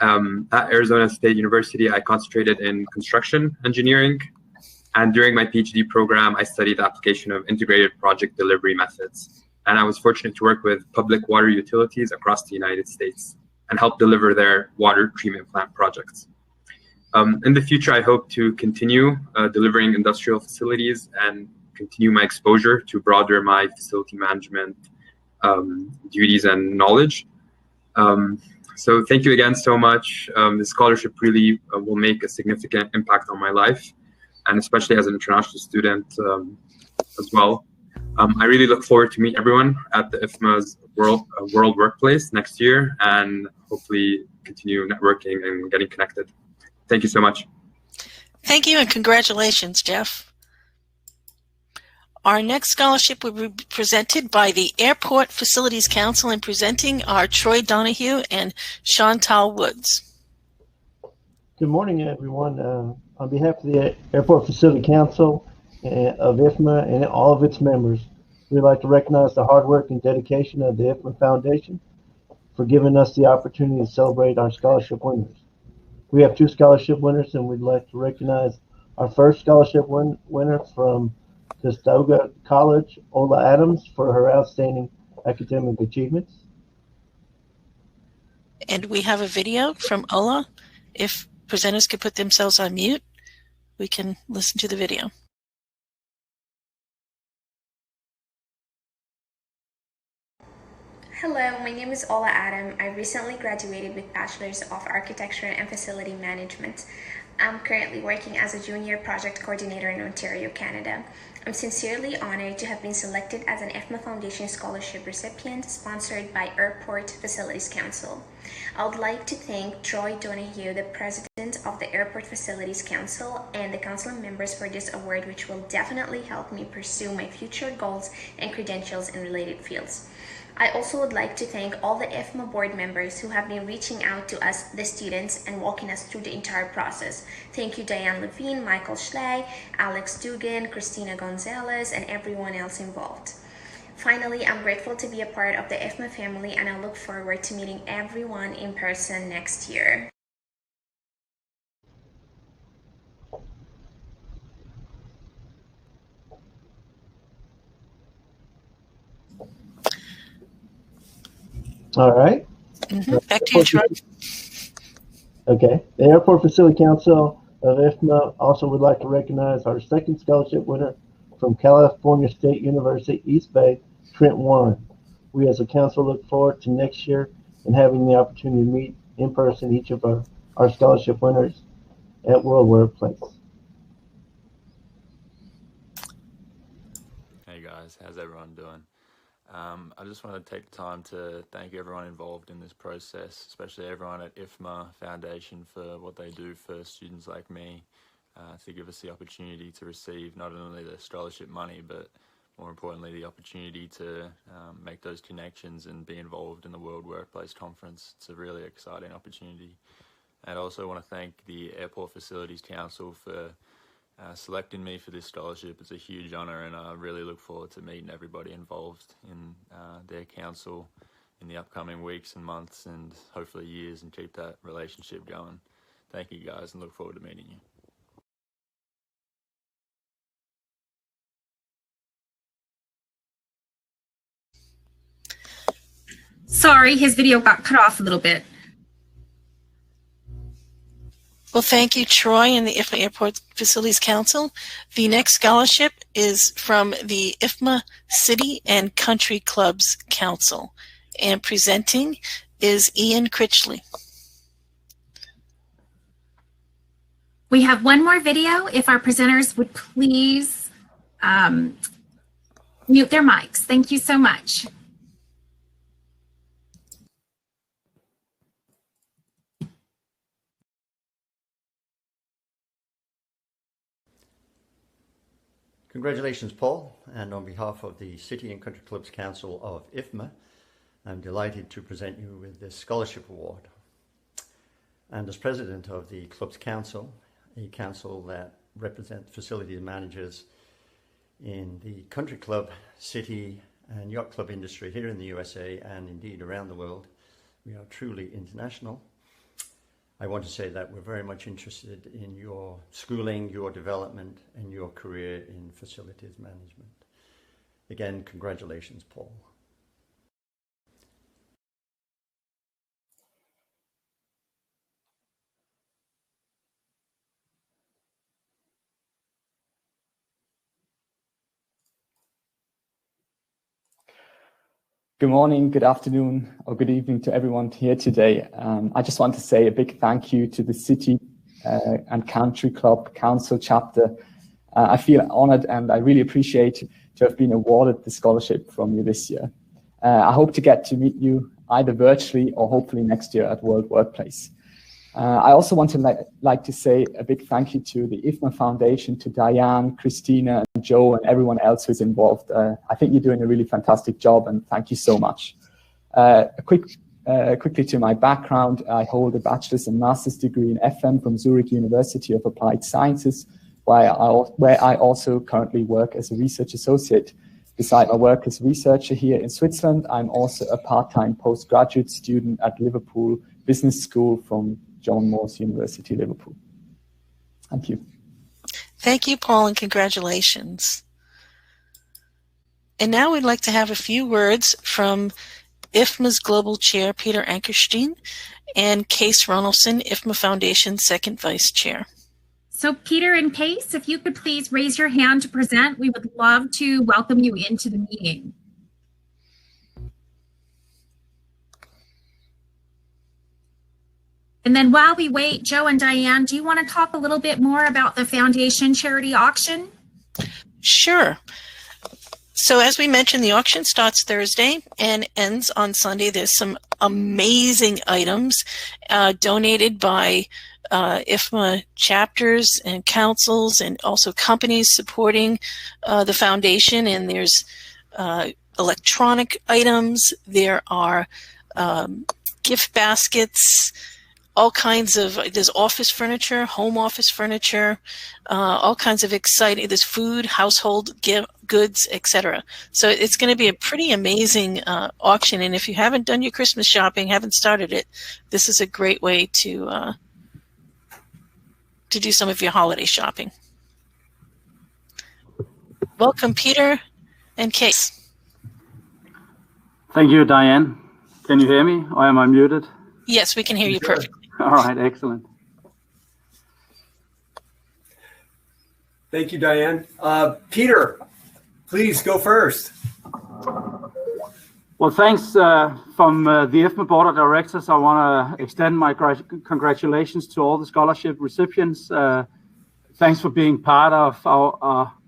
At Arizona State University, I concentrated in construction engineering, and during my PhD program, I studied the application of integrated project delivery methods. And I was fortunate to work with public water utilities across the United States and help deliver their water treatment plant projects. In the future, I hope to continue delivering industrial facilities and continue my exposure to broader my facility management duties and knowledge. So thank you again so much. This scholarship really will make a significant impact on my life, and especially as an international student as well. I really look forward to meet everyone at the IFMA's World Workplace next year, and hopefully continue networking and getting connected. Thank you so much. Thank you, and congratulations, Jeff. Our next scholarship will be presented by the Airport Facilities Council, and presenting are Troy Donahue and Chantal Woods. Good morning, everyone. On behalf of the Airport Facility Council of IFMA and all of its members, we'd like to recognize the hard work and dedication of the IFMA Foundation for giving us the opportunity to celebrate our scholarship winners. We have 2 scholarship winners, and we'd like to recognize our first scholarship winner from Conestoga College, Ola Adams, for her outstanding academic achievements. And we have a video from Ola. If presenters could put themselves on mute, we can listen to the video. Hello, my name is Ola Adam. I recently graduated with Bachelor's of Architecture and Facility Management. I'm currently working as a junior project coordinator in Ontario, Canada. I'm sincerely honored to have been selected as an IFMA Foundation Scholarship recipient sponsored by Airport Facilities Council. I would like to thank Troy Donahue, the president of the Airport Facilities Council, and the council members for this award, which will definitely help me pursue my future goals and credentials in related fields. I also would like to thank all the IFMA board members who have been reaching out to us, the students, and walking us through the entire process. Thank you, Diane Levine, Michael Schley, Alex Dugan, Christina Gonzalez, and everyone else involved. Finally, I'm grateful to be a part of the IFMA family, and I look forward to meeting everyone in person next year. All right. Back to you, Troy. Okay. The Airport Facility Council of IFMA also would like to recognize our second scholarship winner from California State University, East Bay, Trent Warren. We as a council look forward to next year and having the opportunity to meet in person each of our scholarship winners at World Workplace. Hey guys, how's everyone doing? I just want to take the time to thank everyone involved in this process, especially everyone at IFMA Foundation for what they do for students like me, to give us the opportunity to receive not only the scholarship money, but more importantly, the opportunity to make those connections and be involved in the World Workplace Conference. It's a really exciting opportunity. And I also want to thank the Airport Facilities Council for selecting me for this scholarship. It's a huge honor, and I really look forward to meeting everybody involved in their council in the upcoming weeks and months and hopefully years, and keep that relationship going. Thank you guys, and look forward to meeting you. Sorry, his video got cut off a little bit. Well, thank you, Troy, and the IFMA Airport Facilities Council. The next scholarship is from the IFMA City and Country Clubs Council, and presenting is Ian Critchley. We have one more video. If our presenters would please mute their mics. Thank you so much. Congratulations, Paul, and on behalf of the City and Country Clubs Council of IFMA, I'm delighted to present you with this scholarship award. And as president of the Clubs Council, a council that represents facilities managers in the country club, city and yacht club industry here in the USA and indeed around the world, we are truly international. I want to say that we're very much interested in your schooling, your development, and your career in facilities management. Again, congratulations, Paul. Good morning, good afternoon, or good evening to everyone here today. I just want to say a big thank you to the City and Country Club Council chapter. I feel honored and I really appreciate to have been awarded the scholarship from you this year. I hope to get to meet you either virtually or hopefully next year at World Workplace. I also want to like to say a big thank you to the IFMA Foundation, to Diane, Christina, and Joe, and everyone else who's involved. I think you're doing a really fantastic job, and thank you so much. Quickly to my background, I hold a bachelor's and master's degree in FM from Zurich University of Applied Sciences, where I also currently work as a research associate. Beside my work as a researcher here in Switzerland, I'm also a part-time postgraduate student at Liverpool Business School from John Moores University, Liverpool. Thank you. Thank you, Paul, and congratulations. And now we'd like to have a few words from IFMA's Global Chair, Peter Ankerstein, and Case Ronaldson, IFMA Foundation's Second Vice Chair. So Peter and Case, if you could please raise your hand to present, we would love to welcome you into the meeting. And then while we wait, Joe and Diane, do you want to talk a little bit more about the foundation charity auction? Sure. So as we mentioned, the auction starts Thursday and ends on Sunday. There's some amazing items donated by IFMA chapters and councils and also companies supporting the foundation. And there's electronic items. There are gift baskets, all kinds of, there's office furniture, home office furniture, all kinds of exciting, there's food, household goods, etc. So it's going to be a pretty amazing auction. And if you haven't done your Christmas shopping, haven't started it, this is a great way to do some of your holiday shopping. Welcome, Peter and Case. Thank you, Diane. Can you hear me, or am I muted? Yes, we can hear you perfectly. All right, excellent. Thank you, Diane. Peter, please go first. Well, thanks from the IFMA Board of Directors. I want to extend my congratulations to all the scholarship recipients. Thanks for being part of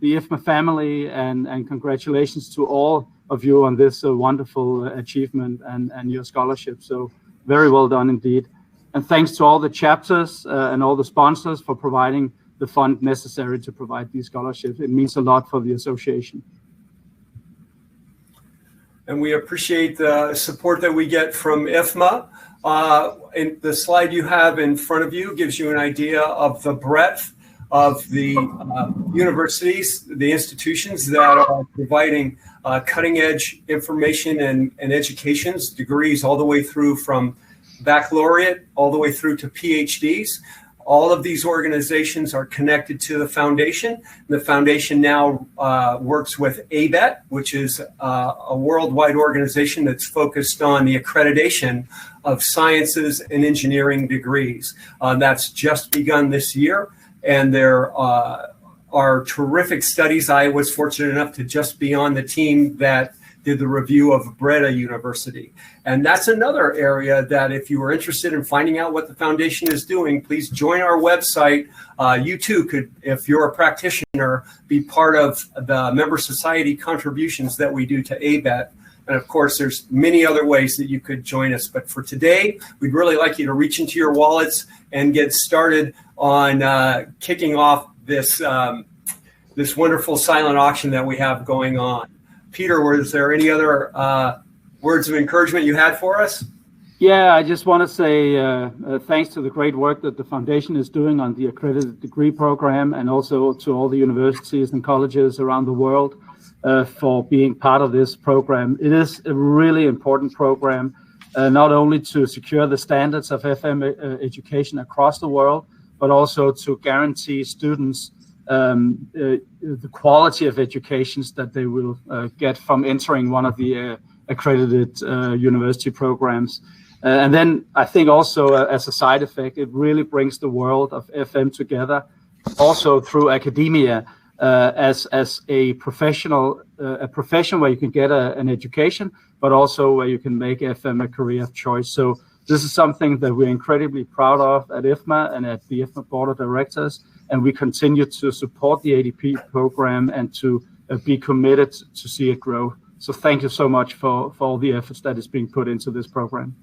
the IFMA family, and congratulations to all of you on this wonderful achievement and your scholarship. So very well done indeed. And thanks to all the chapters and all the sponsors for providing the fund necessary to provide these scholarships. It means a lot for the association. And we appreciate the support that we get from IFMA. And the slide you have in front of you gives you an idea of the breadth of the universities, the institutions that are providing cutting-edge information and educations, degrees all the way through from baccalaureate all the way through to PhDs. All of these organizations are connected to the foundation. The foundation now works with ABET, which is a worldwide organization that's focused on the accreditation of sciences and engineering degrees. That's just begun this year, and there are terrific studies. I was fortunate enough to just be on the team that did the review of Breda University. And that's another area that if you are interested in finding out what the foundation is doing, please join our website. You too could, if you're a practitioner, be part of the member society contributions that we do to ABET. And of course, there's many other ways that you could join us. But for today, we'd really like you to reach into your wallets and get started on kicking off this, this wonderful silent auction that we have going on. Peter, was there any other words of encouragement you had for us? Yeah, I just want to say thanks to the great work that the foundation is doing on the accredited degree program, and also to all the universities and colleges around the world for being part of this program. It is a really important program, not only to secure the standards of FM education across the world, but also to guarantee students the quality of educations that they will get from entering one of the accredited university programs. And then I think also as a side effect, it really brings the world of FM together, also through academia as a profession where you can get an education, but also where you can make FM a career of choice. So this is something that we're incredibly proud of at IFMA and at the IFMA Board of Directors. And we continue to support the ADP program and to be committed to see it grow. So thank you so much for all the efforts that is being put into this program.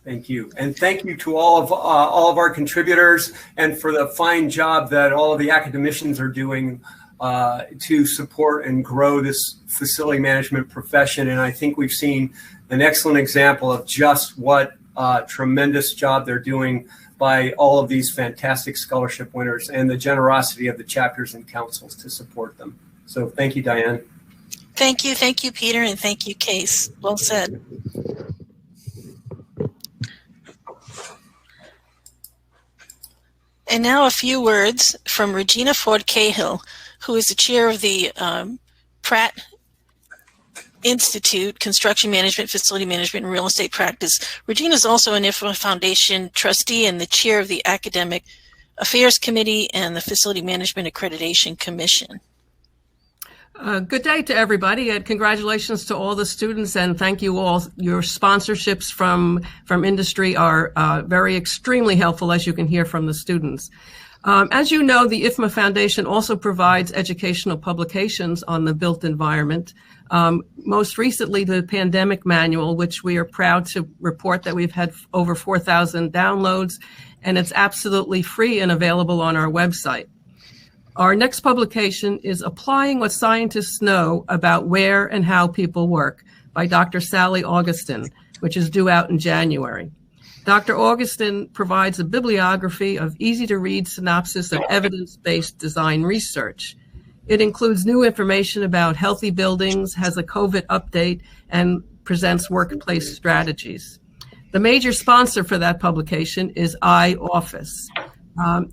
Thank you. And thank you to all of our contributors, and for the fine job that all of the academicians are doing to support and grow this facility management profession. And I think we've seen an excellent example of just what tremendous job they're doing by all of these fantastic scholarship winners, and the generosity of the chapters and councils to support them. So thank you, Diane. Thank you, Peter, and thank you, Case. Well said. And now a few words from Regina Ford Cahill, who is the chair of the Pratt Institute, Construction Management, Facility Management, and Real Estate Practice. Regina is also an IFMA Foundation trustee and the chair of the Academic Affairs Committee and the Facility Management Accreditation Commission. Good day to everybody, and congratulations to all the students, and thank you all. Your sponsorships from industry are very extremely helpful, as you can hear from the students. As you know, the IFMA Foundation also provides educational publications on the built environment. Most recently, the Pandemic Manual, which we are proud to report that we've had over 4,000 downloads, and it's absolutely free and available on our website. Our next publication is Applying What Scientists Know About Where and How People Work by Dr. Sally Augustin, which is due out in January. Dr. Augustin provides a bibliography of easy-to-read synopsis of evidence-based design research. It includes new information about healthy buildings, has a COVID update, and presents workplace strategies. The major sponsor for that publication is iOffice.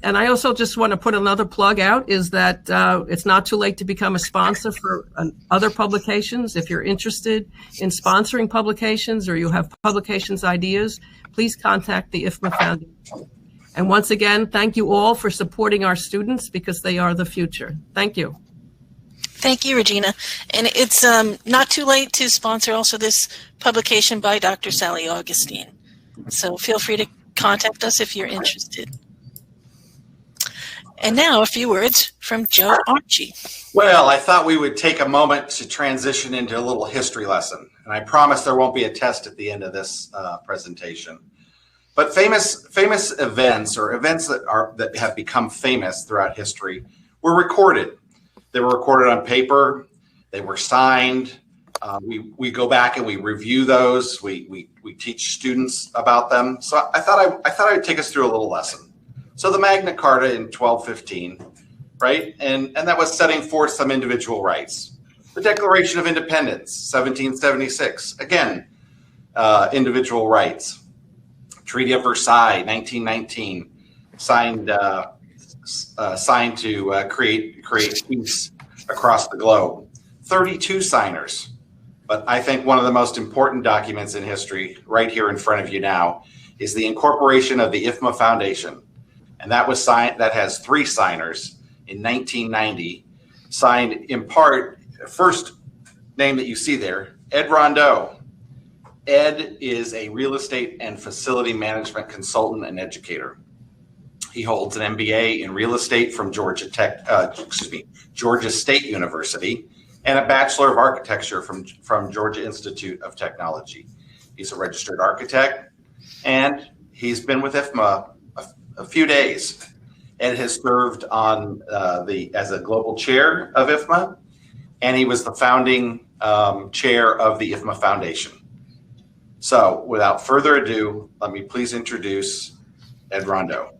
And I also just want to put another plug out is that it's not too late to become a sponsor for other publications. If you're interested in sponsoring publications or you have publications ideas, please contact the IFMA Foundation. And once again, thank you all for supporting our students because they are the future. Thank you. Thank you, Regina. And it's not too late to sponsor also this publication by Dr. Sally Augustine. So feel free to contact us if you're interested. And now a few words from Joe Archie. Well, I thought we would take a moment to transition into a little history lesson. And I promise there won't be a test at the end of this presentation. But famous events or events that have become famous throughout history were recorded. They were recorded on paper. They were signed. We go back and we review those. We teach students about them. So I thought I would take us through a little lesson. So the Magna Carta in 1215, right? And that was setting forth some individual rights. The Declaration of Independence, 1776, again, individual rights. Treaty of Versailles, 1919, signed to create peace across the globe. 32 signers. But I think one of the most important documents in history, right here in front of you now, is the incorporation of the IFMA Foundation. And that was signed. That has 3 signers in 1990, signed in part. First name that you see there, Ed Rondeau. Ed is a real estate and facility management consultant and educator. He holds an MBA in real estate from Georgia State University, and a Bachelor of Architecture from Georgia Institute of Technology. He's a registered architect, and he's been with IFMA a few days. Ed has served on as a global chair of IFMA, and he was the founding chair of the IFMA Foundation. So without further ado, let me please introduce Ed Rondeau.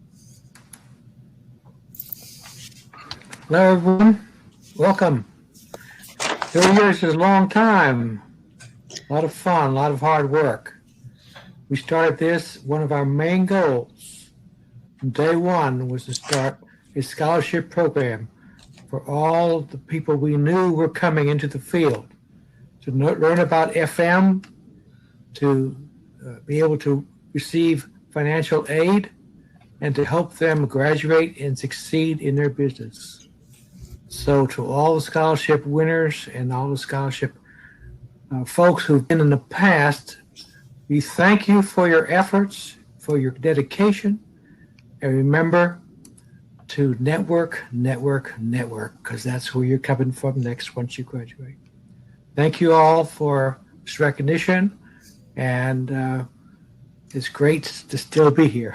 Hello, everyone. Welcome. 30 years is a long time. A lot of fun, a lot of hard work. We started this, one of our main goals from day one was to start a scholarship program for all the people we knew were coming into the field to learn about FM, to be able to receive financial aid, and to help them graduate and succeed in their business. So to all the scholarship winners and all the scholarship folks who've been in the past, we thank you for your efforts, for your dedication, and remember to network, because that's where you're coming from next once you graduate. Thank you all for this recognition, and it's great to still be here.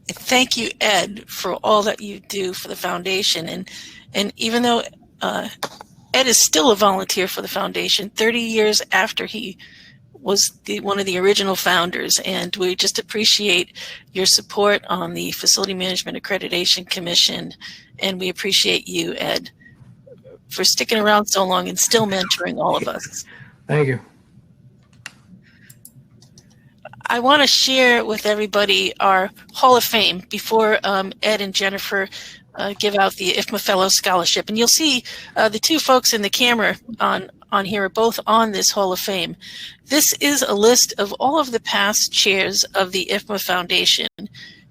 Thank you, Ed, for all that you do for the foundation. And even though Ed is still a volunteer for the foundation, 30 years after he was one of the original founders, and we just appreciate your support on the Facility Management Accreditation Commission, and we appreciate you, Ed, for sticking around so long and still mentoring all of us. Thank you. I want to share with everybody our Hall of Fame before Ed and Jennifer give out the IFMA Fellow Scholarship. And you'll see the two folks in the camera on here are both on this Hall of Fame. This is a list of all of the past chairs of the IFMA Foundation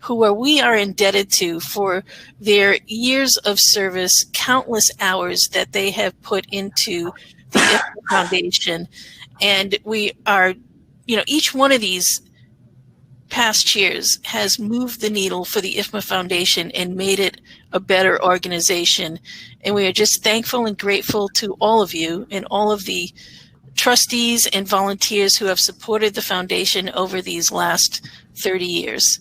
who we are indebted to for their years of service, countless hours that they have put into the IFMA Foundation. And we are, each one of these past chairs has moved the needle for the IFMA Foundation and made it a better organization. And we are just thankful and grateful to all of you and all of the trustees and volunteers who have supported the foundation over these last 30 years.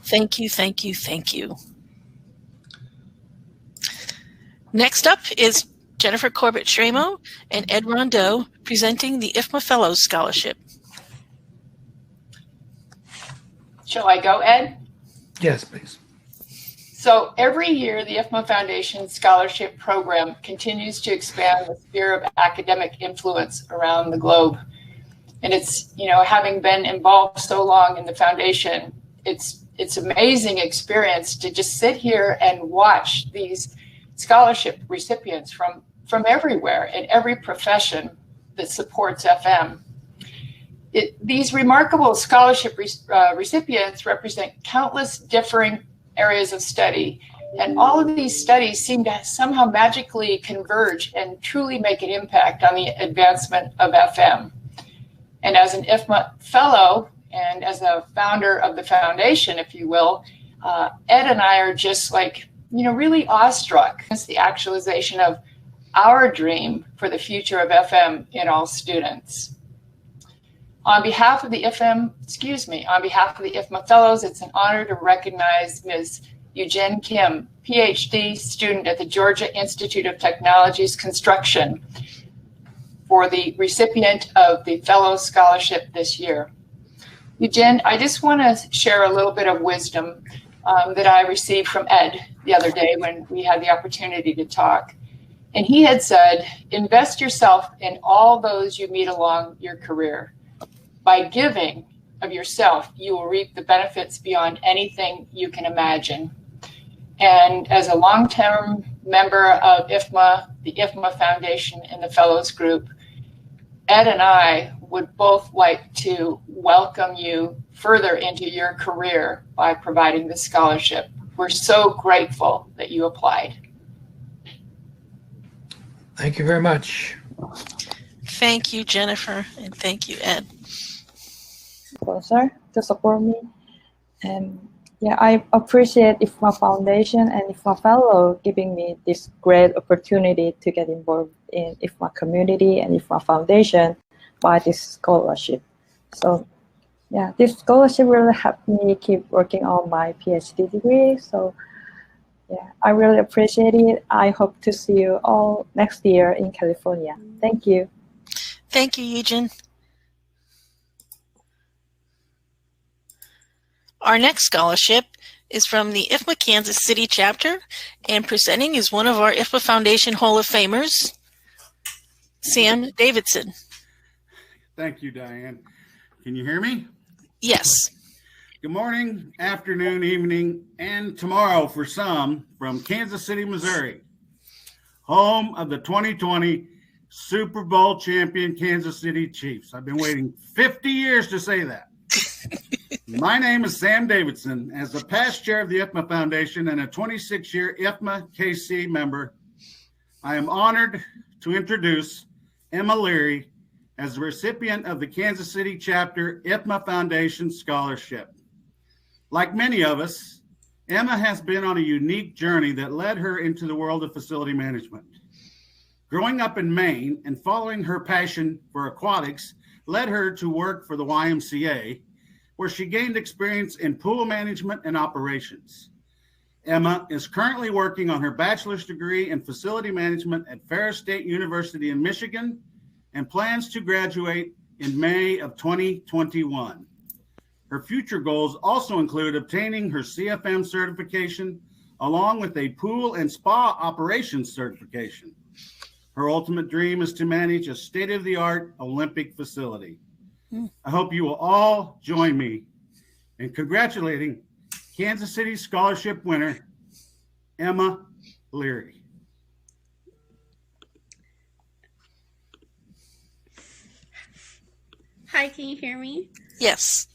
Thank you, thank you, thank you. Next up is Jennifer Corbett-Shramo and Ed Rondeau presenting the IFMA Fellows Scholarship. Shall I go, Ed? Yes, please. So every year, the IFMA Foundation Scholarship Program continues to expand the sphere of academic influence around the globe. And it's, having been involved so long in the foundation, it's amazing experience to just sit here and watch these scholarship recipients from everywhere in every profession that supports FM. These remarkable scholarship recipients represent countless differing areas of study, and all of these studies seem to somehow magically converge and truly make an impact on the advancement of FM. And as an IFMA fellow and as a founder of the foundation, if you will, Ed and I are just really awestruck. It's the actualization of our dream for the future of FM in all students. On behalf of the IFMA Fellows, it's an honor to recognize Ms. Eugene Kim, PhD student at the Georgia Institute of Technology's Construction, for the recipient of the Fellows Scholarship this year. Eugene, I just want to share a little bit of wisdom that I received from Ed the other day when we had the opportunity to talk. And he had said, invest yourself in all those you meet along your career. By giving of yourself, you will reap the benefits beyond anything you can imagine. And as a long-term member of IFMA, the IFMA Foundation and the Fellows Group, Ed and I would both like to welcome you further into your career by providing this scholarship. We're so grateful that you applied. Thank you very much. Thank you, Jennifer, and thank you, Ed. Sponsor to support me. And yeah, I appreciate IFMA Foundation and IFMA Fellow giving me this great opportunity to get involved in IFMA community and IFMA Foundation by this scholarship. So yeah, this scholarship really helped me keep working on my PhD degree. So yeah, I really appreciate it. I hope to see you all next year in California. Thank you. Thank you, Eugene. Our next scholarship is from the IFMA Kansas City chapter, and presenting is one of our IFMA Foundation Hall of Famers, Sam Davidson. Thank you, Diane. Can you hear me? Yes. Good morning, afternoon, evening, and tomorrow for some from Kansas City, Missouri, home of the 2020 Super Bowl champion Kansas City Chiefs. I've been waiting 50 years to say that. My name is Sam Davidson. As the past chair of the IFMA Foundation and a 26-year IFMA KC member, I am honored to introduce Emma Leary as the recipient of the Kansas City Chapter IFMA Foundation Scholarship. Like many of us, Emma has been on a unique journey that led her into the world of facility management. Growing up in Maine and following her passion for aquatics led her to work for the YMCA, where she gained experience in pool management and operations. Emma is currently working on her bachelor's degree in facility management at Ferris State University in Michigan and plans to graduate in May of 2021. Her future goals also include obtaining her CFM certification along with a pool and spa operations certification. Her ultimate dream is to manage a state-of-the-art Olympic facility. I hope you will all join me in congratulating Kansas City Scholarship winner, Emma Leary. Hi, can you hear me? Yes.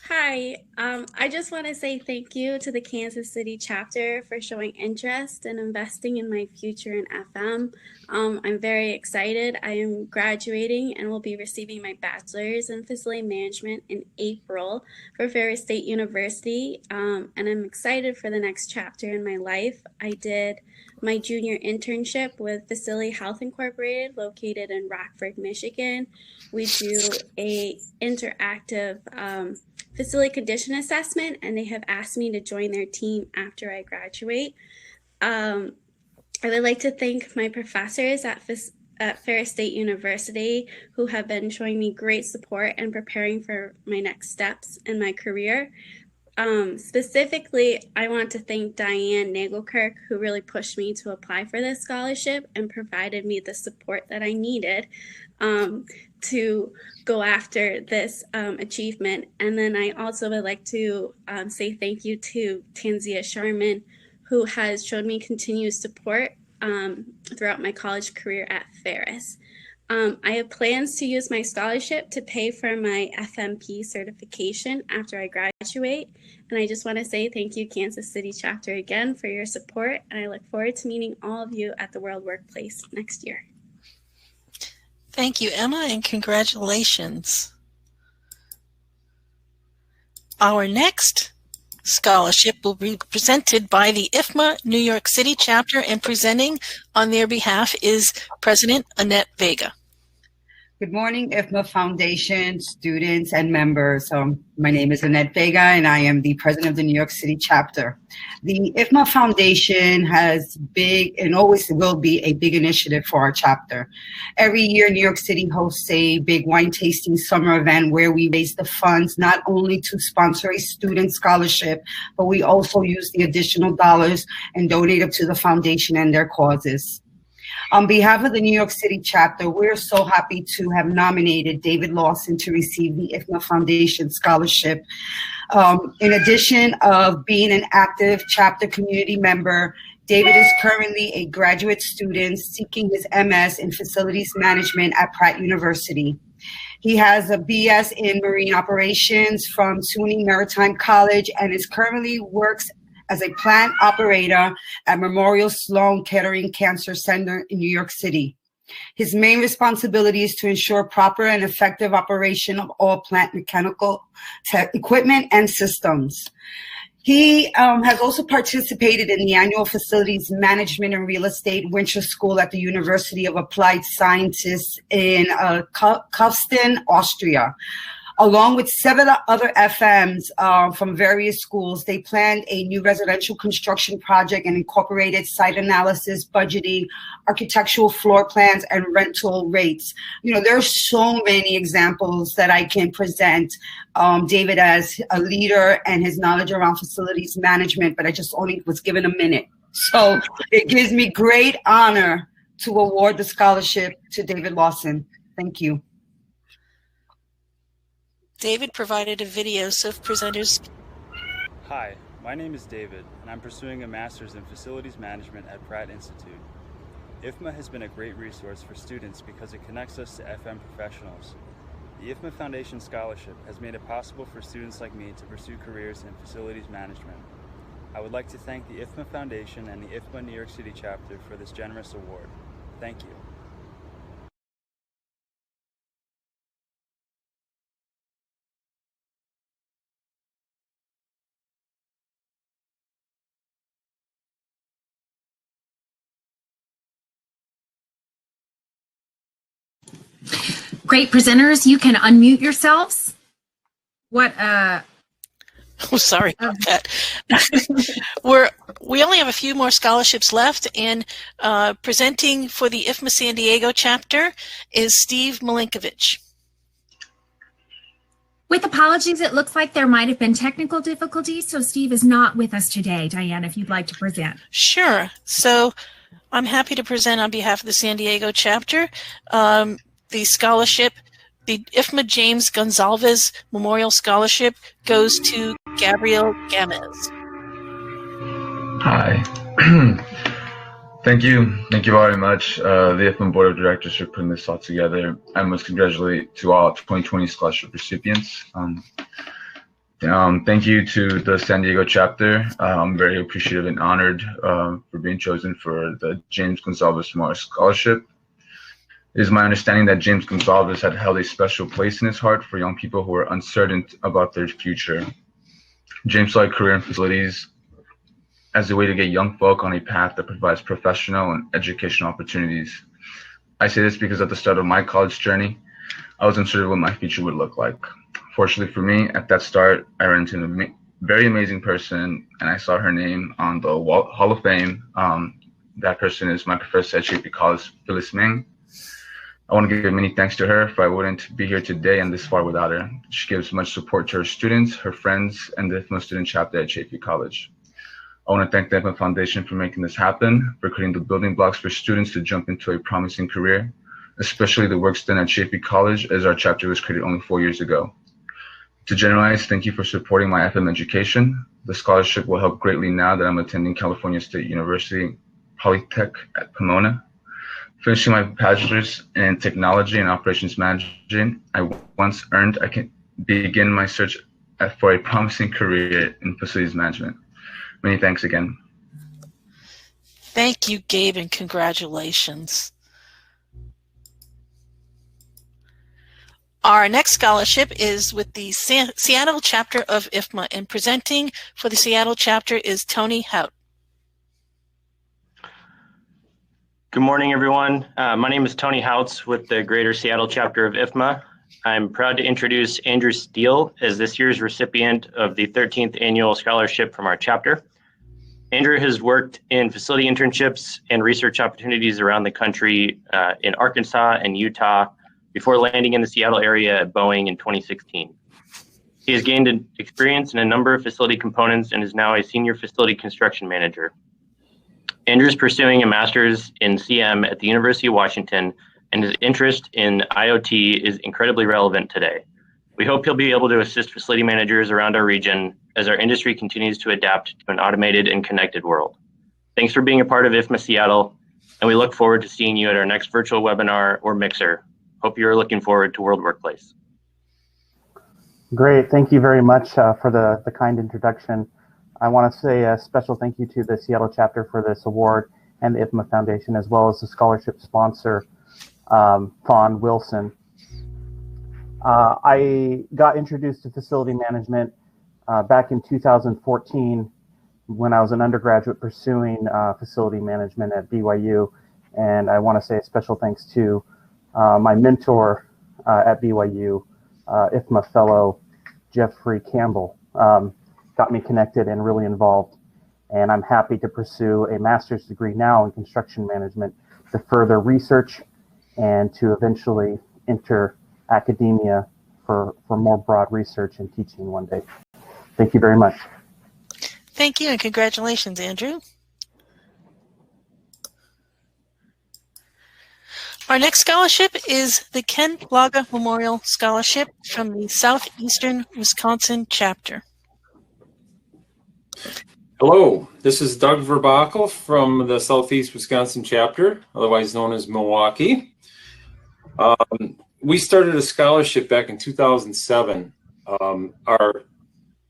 Hi, I just want to say thank you to the Kansas City chapter for showing interest and investing in my future in FM. I'm very excited. I am graduating and will be receiving my bachelor's in facility management in April for Ferris State University, and I'm excited for the next chapter in my life. I did my junior internship with Facility Health Incorporated located in Rockford, Michigan. We do a interactive facility condition assessment, and they have asked me to join their team after I graduate. I would like to thank my professors at Ferris State University who have been showing me great support and preparing for my next steps in my career. Specifically, I want to thank Diane Nagelkirk, who really pushed me to apply for this scholarship and provided me the support that I needed to go after this achievement. And then I also would like to say thank you to Tanzia Sharman, who has shown me continued support throughout my college career at Ferris. I have plans to use my scholarship to pay for my FMP certification after I graduate. And I just want to say thank you, Kansas City Chapter, again for your support. And I look forward to meeting all of you at the World Workplace next year. Thank you, Emma, and congratulations. Our next scholarship will be presented by the IFMA New York City Chapter, and presenting on their behalf is President Annette Vega. Good morning, IFMA Foundation, students, and members. My name is Annette Vega, and I am the president of the New York City Chapter. The IFMA Foundation has big, and always will be, a big initiative for our chapter. Every year, New York City hosts a big wine tasting summer event where we raise the funds not only to sponsor a student scholarship, but we also use the additional dollars and donate them to the foundation and their causes. On behalf of the New York City Chapter, we're so happy to have nominated David Lawson to receive the IFMA Foundation Scholarship. In addition of being an active chapter community member, David is currently a graduate student seeking his MS in Facilities Management at Pratt University. He has a BS in Marine Operations from SUNY Maritime College and is currently works as a plant operator at Memorial Sloan Kettering Cancer Center in New York City. His main responsibility is to ensure proper and effective operation of all plant mechanical equipment and systems. He has also participated in the annual Facilities Management and Real Estate Winter School at the University of Applied Sciences in Kufstein, Austria. Along with 7 other FMs from various schools, they planned a new residential construction project and incorporated site analysis, budgeting, architectural floor plans, and rental rates. You know, there are so many examples that I can present David as a leader and his knowledge around facilities management, but I just only was given a minute. So it gives me great honor to award the scholarship to David Lawson. Thank you. David provided a video, so presenters. Hi, my name is David, and I'm pursuing a master's in facilities management at Pratt Institute. IFMA has been a great resource for students because it connects us to FM professionals. The IFMA Foundation Scholarship has made it possible for students like me to pursue careers in facilities management. I would like to thank the IFMA Foundation and the IFMA New York City Chapter for this generous award. Thank you. Great presenters, you can unmute yourselves. What Oh, sorry about that. We only have a few more scholarships left, and presenting for the IFMA San Diego chapter is Steve Milinkovich. With apologies, it looks like there might have been technical difficulties, so Steve is not with us today. Diane, if you'd like to present. Sure. So I'm happy to present on behalf of the San Diego chapter the scholarship. The IFMA James Gonzalez Memorial Scholarship goes to Gabriel Gamez. Hi. Thank you very much, the IFMA Board of Directors, for putting this all together. I must congratulate to all 2020 scholarship recipients. Thank you to the San Diego chapter. I'm very appreciative and honored for being chosen for the James Gonzalez Memorial Scholarship. It is my understanding that James Gonzalez had held a special place in his heart for young people who are uncertain about their future. James saw a career in facilities as a way to get young folk on a path that provides professional and educational opportunities. I say this because at the start of my college journey, I was uncertain what my future would look like. Fortunately for me, at that start, I ran into a very amazing person, and I saw her name on the Hall of Fame That person is my professor at JP College, Phyllis Ming. I want to give many thanks to her, for I wouldn't be here today and this far without her. She gives much support to her students, her friends, and the IFMA student chapter at JP College. I want to thank the IFMA Foundation for making this happen, for creating the building blocks for students to jump into a promising career, especially the work done at JP College, as our chapter was created only 4 years ago. To generalize, thank you for supporting my FM education. The scholarship will help greatly now that I'm attending California State University Polytech at Pomona. Finishing my bachelor's in technology and operations management I once earned, I can begin my search for a promising career in facilities management. Many thanks again. Thank you, Gabe, and congratulations. Our next scholarship is with the Seattle chapter of IFMA, and presenting for the Seattle chapter is Tony Hout. Good morning, everyone. My name is Tony Houts with the Greater Seattle chapter of IFMA. I'm proud to introduce Andrew Steele as this year's recipient of the 13th annual scholarship from our chapter. Andrew has worked in facility internships and research opportunities around the country in Arkansas and Utah before landing in the Seattle area at Boeing in 2016. He has gained experience in a number of facility components and is now a senior facility construction manager. Andrew is pursuing a master's in CM at the University of Washington, and his interest in IoT is incredibly relevant today. We hope he'll be able to assist facility managers around our region as our industry continues to adapt to an automated and connected world. Thanks for being a part of IFMA Seattle, and we look forward to seeing you at our next virtual webinar or mixer. Hope you're looking forward to World Workplace. Great, thank you very much for the kind introduction. I want to say a special thank you to the Seattle chapter for this award and the IFMA Foundation, as well as the scholarship sponsor, Fawn Wilson. I got introduced to facility management back in 2014 when I was an undergraduate pursuing facility management at BYU. And I want to say a special thanks to my mentor at BYU, IFMA fellow Jeffrey Campbell. Got me connected and really involved. And I'm happy to pursue a master's degree now in construction management to further research and to eventually enter academia for more broad research and teaching one day. Thank you very much. Thank you, and congratulations, Andrew. Our next scholarship is the Ken Laga Memorial Scholarship from the Southeastern Wisconsin chapter. Hello, this is Doug Verbakel from the Southeast Wisconsin chapter, otherwise known as Milwaukee. We started a scholarship back in 2007.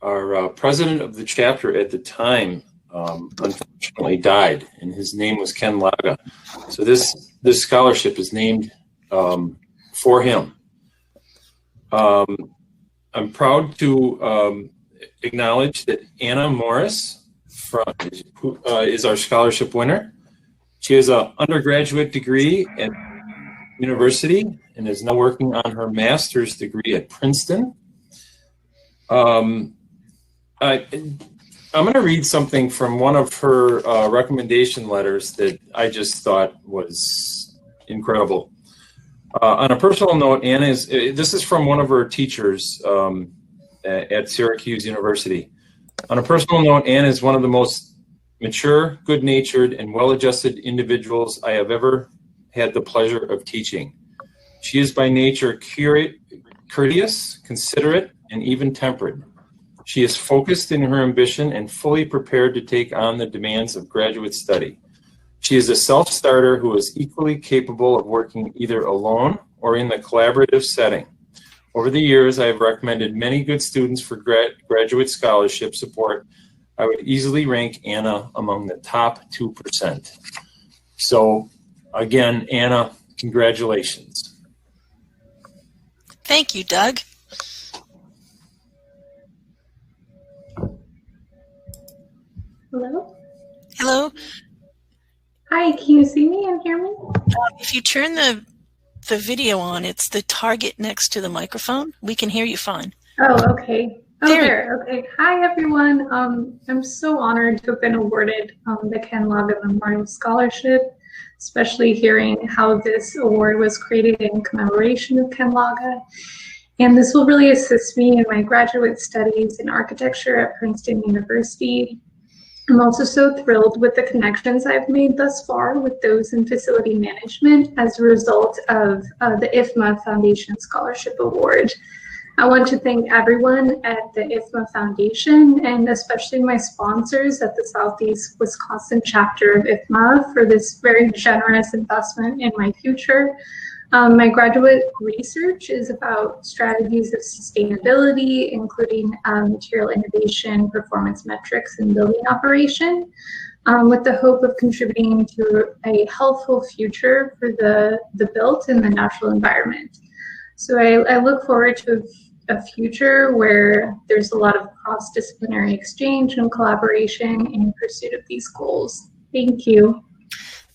Our president of the chapter at the time unfortunately died, and his name was Ken Laga. So this scholarship is named for him. I'm proud to acknowledge that Anna Morris is our scholarship winner. She has an undergraduate degree at university and is now working on her master's degree at Princeton. I'm going to read something from one of her recommendation letters that I just thought was incredible. On a personal note, this is from one of her teachers at Syracuse University. On a personal note, Anne is one of the most mature, good-natured, and well-adjusted individuals I have ever had the pleasure of teaching. She is by nature courteous, considerate, and even-tempered. She is focused in her ambition and fully prepared to take on the demands of graduate study. She is a self-starter who is equally capable of working either alone or in the collaborative setting. Over the years, I have recommended many good students for graduate scholarship support. I would easily rank Anna among the top 2%. So again, Anna, congratulations. Thank you, Doug. Hello? Hello. Hi, can you see me and hear me? If you turn the video on, it's the target next to the microphone. We can hear you fine. Oh, okay. Oh, there. Okay. Hi, everyone. I'm so honored to have been awarded the Ken Laga Memorial Scholarship, especially hearing how this award was created in commemoration of Ken Laga. And this will really assist me in my graduate studies in architecture at Princeton University. I'm also so thrilled with the connections I've made thus far with those in facility management as a result of the IFMA Foundation Scholarship Award. I want to thank everyone at the IFMA Foundation and especially my sponsors at the Southeast Wisconsin chapter of IFMA for this very generous investment in my future. My graduate research is about strategies of sustainability, including material innovation, performance metrics, and building operation, with the hope of contributing to a healthful future for the built and the natural environment. So I look forward to a future where there's a lot of cross-disciplinary exchange and collaboration in pursuit of these goals. Thank you.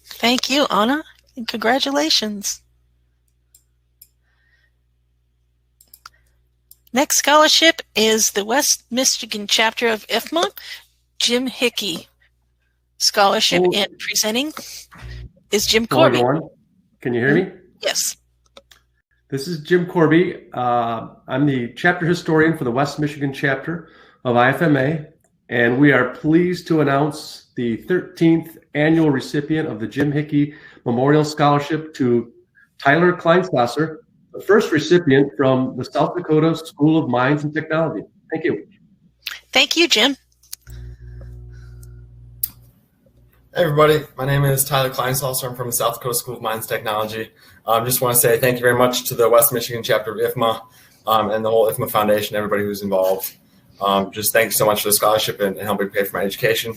Thank you, Anna, and congratulations. Next scholarship is the West Michigan chapter of IFMA, Jim Hickey Scholarship, and presenting is Jim Corby. Hello, everyone. Can you hear me? Yes. This is Jim Corby. I'm the chapter historian for the West Michigan chapter of IFMA, and we are pleased to announce the 13th annual recipient of the Jim Hickey Memorial Scholarship to Tyler Kleinswasser, the first recipient from the South Dakota School of Mines and Technology. Thank you. Thank you, Jim. Hey everybody, my name is Tyler Kleinswasser. I'm from the South Dakota School of Mines and Technology. Just want to say thank you very much to the West Michigan chapter of IFMA and the whole IFMA Foundation, everybody who's involved. Just thank you so much for the scholarship and helping pay for my education.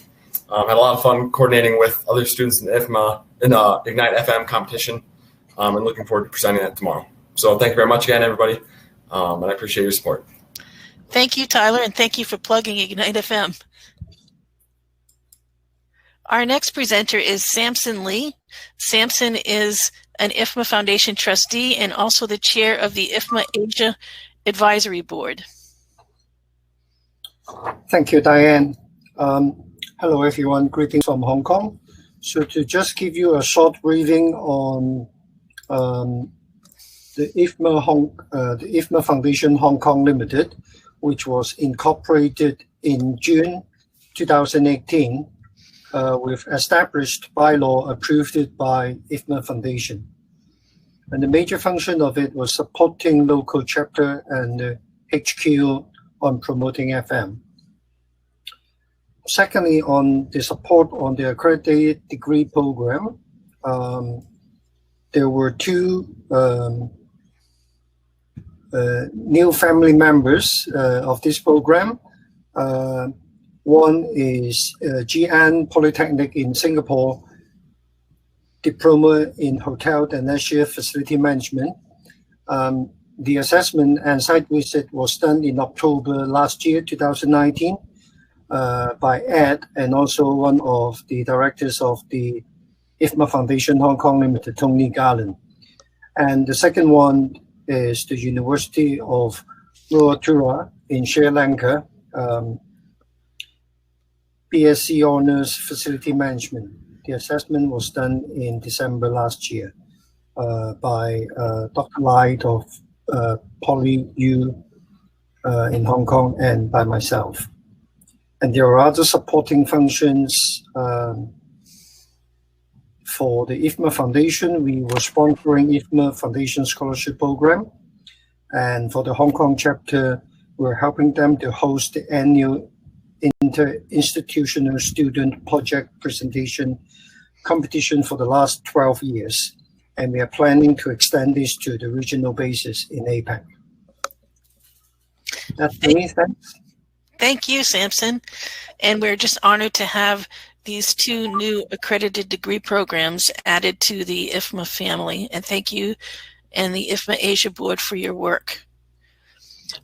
Had a lot of fun coordinating with other students in the IFMA in the Ignite FM competition, and looking forward to presenting that tomorrow. So thank you very much again, everybody, and I appreciate your support. Thank you, Tyler, and thank you for plugging Ignite FM. Our next presenter is Samson Lee. Samson is an IFMA Foundation trustee and also the chair of the IFMA Asia Advisory Board. Thank you, Diane. Hello, everyone. Greetings from Hong Kong. So to just give you a short briefing on the IFMA Foundation Hong Kong Limited, which was incorporated in June 2018 with established bylaw approved by IFMA Foundation. And the major function of it was supporting local chapter and HQ on promoting FM. Secondly, on the support on the accredited degree program, there were two new family members of this program. One is Jian Polytechnic in Singapore, Diploma in Hotel and Leisure Facility Management. The assessment and site visit was done in October last year, 2019, by Ed and also one of the directors of the IFMA Foundation Hong Kong Limited, Tony Garland. And the second one is the University of Rotorua in Sri Lanka, BSc Honours Facility Management. The assessment was done in December last year by Dr. Light of Poly U in Hong Kong and by myself. And there are other supporting functions for the IFMA Foundation. We were sponsoring IFMA Foundation Scholarship Program. And for the Hong Kong chapter, we're helping them to host the annual inter-institutional student project presentation competition for the last 12 years. And we are planning to extend this to the regional basis in APAC. That's me, thanks. Thank you, Samson. And we're just honored to have these two new accredited degree programs added to the IFMA family. And thank you and the IFMA Asia Board for your work.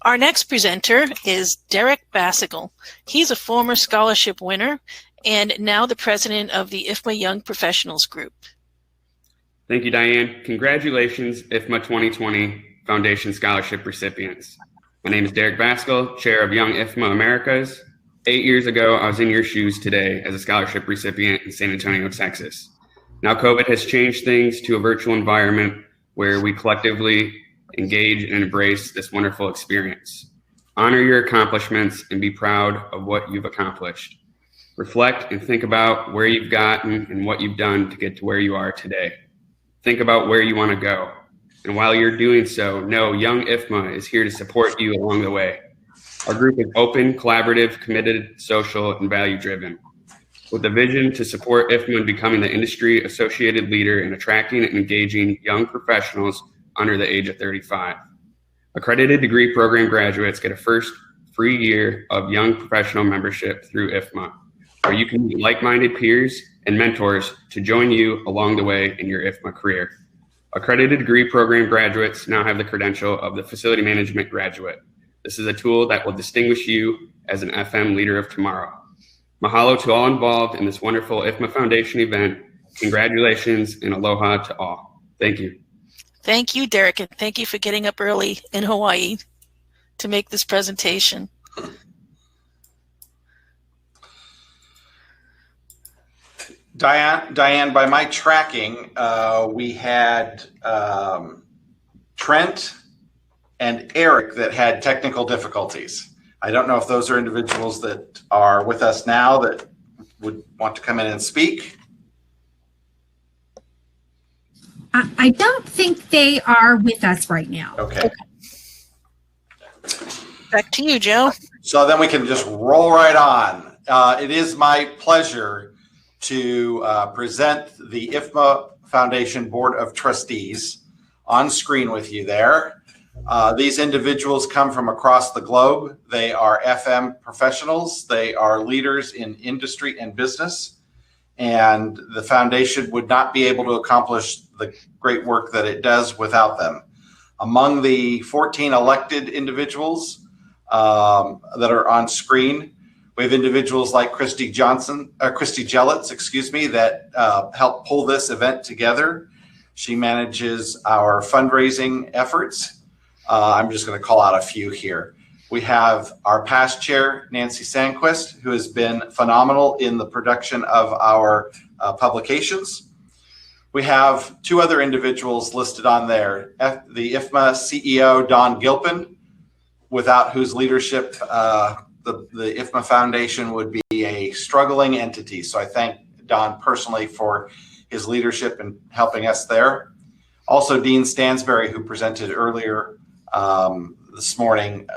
Our next presenter is Derek Bassigal. He's a former scholarship winner and now the president of the IFMA Young Professionals Group. Thank you, Diane. Congratulations, IFMA 2020 Foundation Scholarship recipients. My name is Derek Baskell, Chair of Young IFMA Americas. 8 years ago, I was in your shoes today as a scholarship recipient in San Antonio, Texas. Now COVID has changed things to a virtual environment where we collectively engage and embrace this wonderful experience. Honor your accomplishments and be proud of what you've accomplished. Reflect and think about where you've gotten and what you've done to get to where you are today. Think about where you want to go. And while you're doing so, know Young IFMA is here to support you along the way. Our group is open, collaborative, committed, social, and value-driven, with a vision to support IFMA in becoming the industry-associated leader in attracting and engaging young professionals under the age of 35. Accredited degree program graduates get a first free year of young professional membership through IFMA, where you can meet like-minded peers and mentors to join you along the way in your IFMA career. Accredited degree program graduates now have the credential of the Facility Management Graduate. This is a tool that will distinguish you as an FM leader of tomorrow. Mahalo to all involved in this wonderful IFMA Foundation event. Congratulations and aloha to all. Thank you. Thank you, Derek, and thank you for getting up early in Hawaii to make this presentation. Diane, by my tracking, we had Trent and Eric that had technical difficulties. I don't know if those are individuals that are with us now that would want to come in and speak. I don't think they are with us right now. Okay. Back to you, Joe. So then we can just roll right on. It is my pleasure to present the IFMA Foundation Board of Trustees on screen with you there. These individuals come from across the globe. They are FM professionals. They are leaders in industry and business. And the foundation would not be able to accomplish the great work that it does without them. Among the 14 elected individuals that are on screen, we have individuals like Christy Jellitz, that helped pull this event together. She manages our fundraising efforts. I'm just going to call out a few here. We have our past chair, Nancy Sandquist, who has been phenomenal in the production of our publications. We have two other individuals listed on there. The IFMA CEO, Don Gilpin, without whose leadership the IFMA Foundation would be a struggling entity. So I thank Don personally for his leadership in helping us there. Also, Dean Stansberry, who presented earlier this morning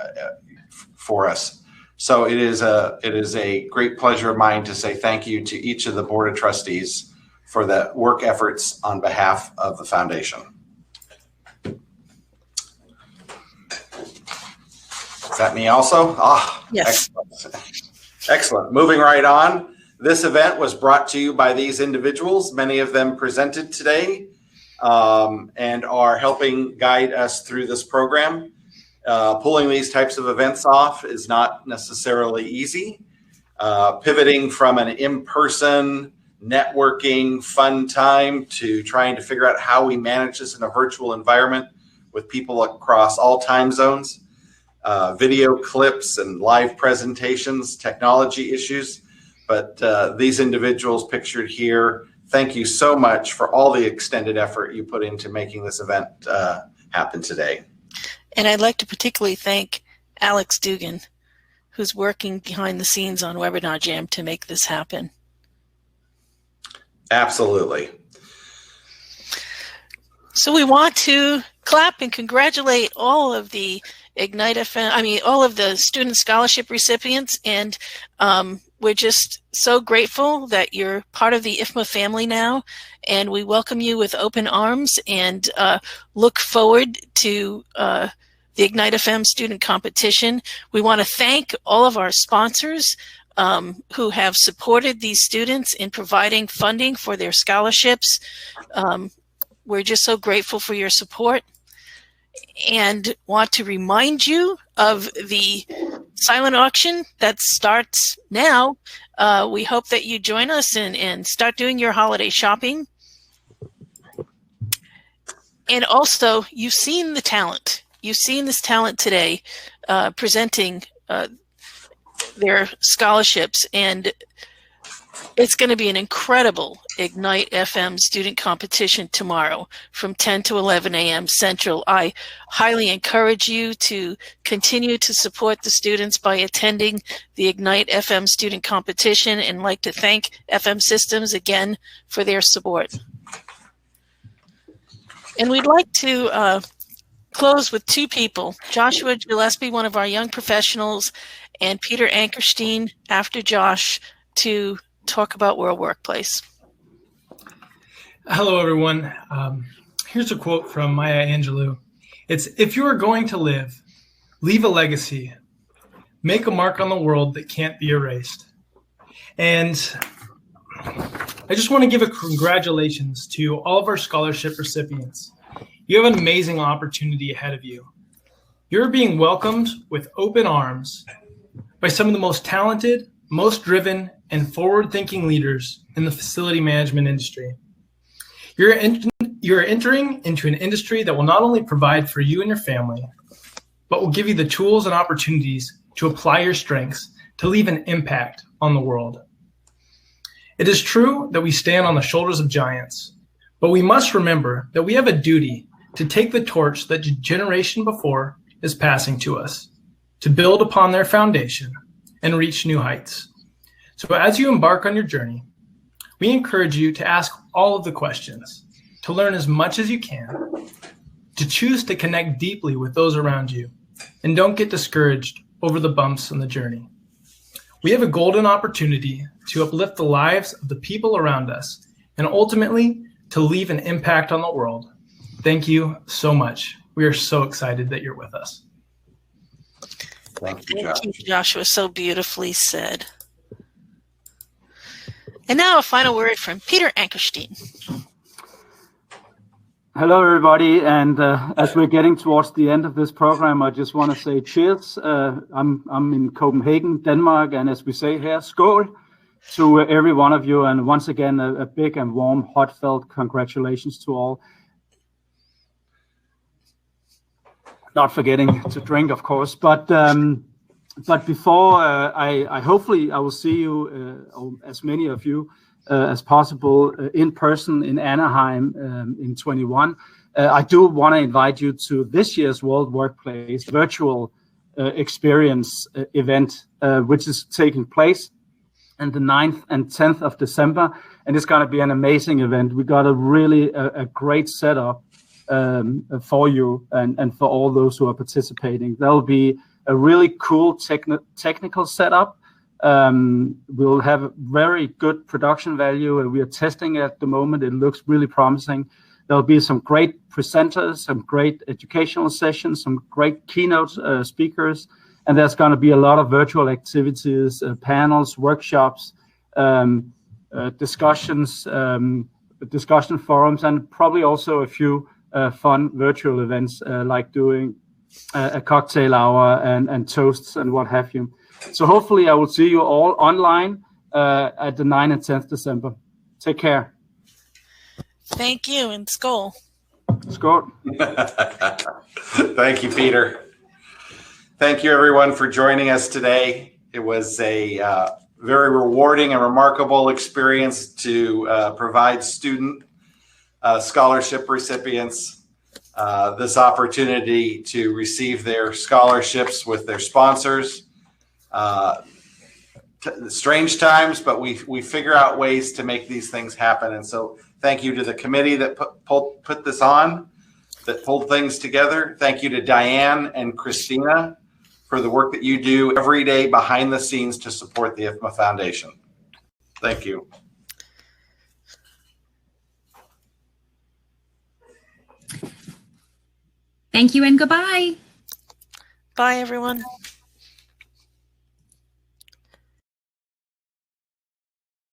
for us. So it is a great pleasure of mine to say thank you to each of the Board of Trustees for the work efforts on behalf of the foundation. Is that me also? Yes. Excellent. Moving right on. This event was brought to you by these individuals. Many of them presented today and are helping guide us through this program. Pulling these types of events off is not necessarily easy. Pivoting from an in-person networking fun time to trying to figure out how we manage this in a virtual environment with people across all time zones. Video clips and live presentations, technology issues. But these individuals pictured here, thank you so much for all the extended effort you put into making this event happen today. And I'd like to particularly thank Alex Dugan, who's working behind the scenes on Webinar Jam to make this happen. Absolutely. So we want to clap and congratulate all of the Ignite FM, all of the student scholarship recipients, and we're just so grateful that you're part of the IFMA family now, and we welcome you with open arms and look forward to the Ignite FM student competition. We want to thank all of our sponsors who have supported these students in providing funding for their scholarships. We're just so grateful for your support, and want to remind you of the silent auction that starts now. We hope that you join us and start doing your holiday shopping. And also, you've seen the talent. you've seen this talent today presenting their scholarships, and it's going to be an incredible Ignite FM student competition tomorrow from 10 to 11 a.m. Central. I highly encourage you to continue to support the students by attending the Ignite FM student competition, and like to thank FM Systems again for their support. And we'd like to close with two people, Joshua Gillespie, one of our young professionals, and Peter Ankerstein after Josh, to talk about World Workplace. Hello, everyone. Here's a quote from Maya Angelou. It's, "If you are going to live, leave a legacy. Make a mark on the world that can't be erased." And I just want to give a congratulations to all of our scholarship recipients. You have an amazing opportunity ahead of you. You're being welcomed with open arms by some of the most talented, most driven, and forward-thinking leaders in the facility management industry. You're entering into an industry that will not only provide for you and your family, but will give you the tools and opportunities to apply your strengths to leave an impact on the world. It is true that we stand on the shoulders of giants, but we must remember that we have a duty to take the torch that the generation before is passing to us, to build upon their foundation and reach new heights. So as you embark on your journey, we encourage you to ask all of the questions, to learn as much as you can, to choose to connect deeply with those around you, and don't get discouraged over the bumps on the journey. We have a golden opportunity to uplift the lives of the people around us and ultimately to leave an impact on the world. Thank you so much. We are so excited that you're with us. Thank you, Josh. Thank you, Joshua. So beautifully said. And now a final word from Peter Ankerstein. Hello, everybody. And as we're getting towards the end of this program, I just want to say cheers. I'm in Copenhagen, Denmark. And as we say here, skål to every one of you. And once again, a big and warm, heartfelt congratulations to all. Not forgetting to drink, of course. But before I hopefully I will see you, or as many of you as possible, in person in Anaheim in 21. I do want to invite you to this year's World Workplace virtual experience event, which is taking place on the 9th and 10th of December. And it's going to be an amazing event. We got a great setup for you and for all those who are participating. There'll be a really cool technical setup. We'll have very good production value, and we are testing it at the moment. It looks really promising. There'll be some great presenters, some great educational sessions, some great keynote speakers, and there's going to be a lot of virtual activities, panels, workshops, discussions, discussion forums, and probably also a few fun virtual events like doing a cocktail hour and toasts and what have you. So hopefully I will see you all online at the 9th and 10th December. Take care. Thank you, and skål. Skål. Thank you, Peter. Thank you, everyone, for joining us today. It was a very rewarding and remarkable experience to provide student scholarship recipients this opportunity to receive their scholarships with their sponsors. Strange times, but we figure out ways to make these things happen. And so thank you to the committee that put this on, that pulled things together. Thank you to Diane and Christina for the work that you do every day behind the scenes to support the IFMA Foundation. Thank you. Thank you and goodbye. Bye, everyone.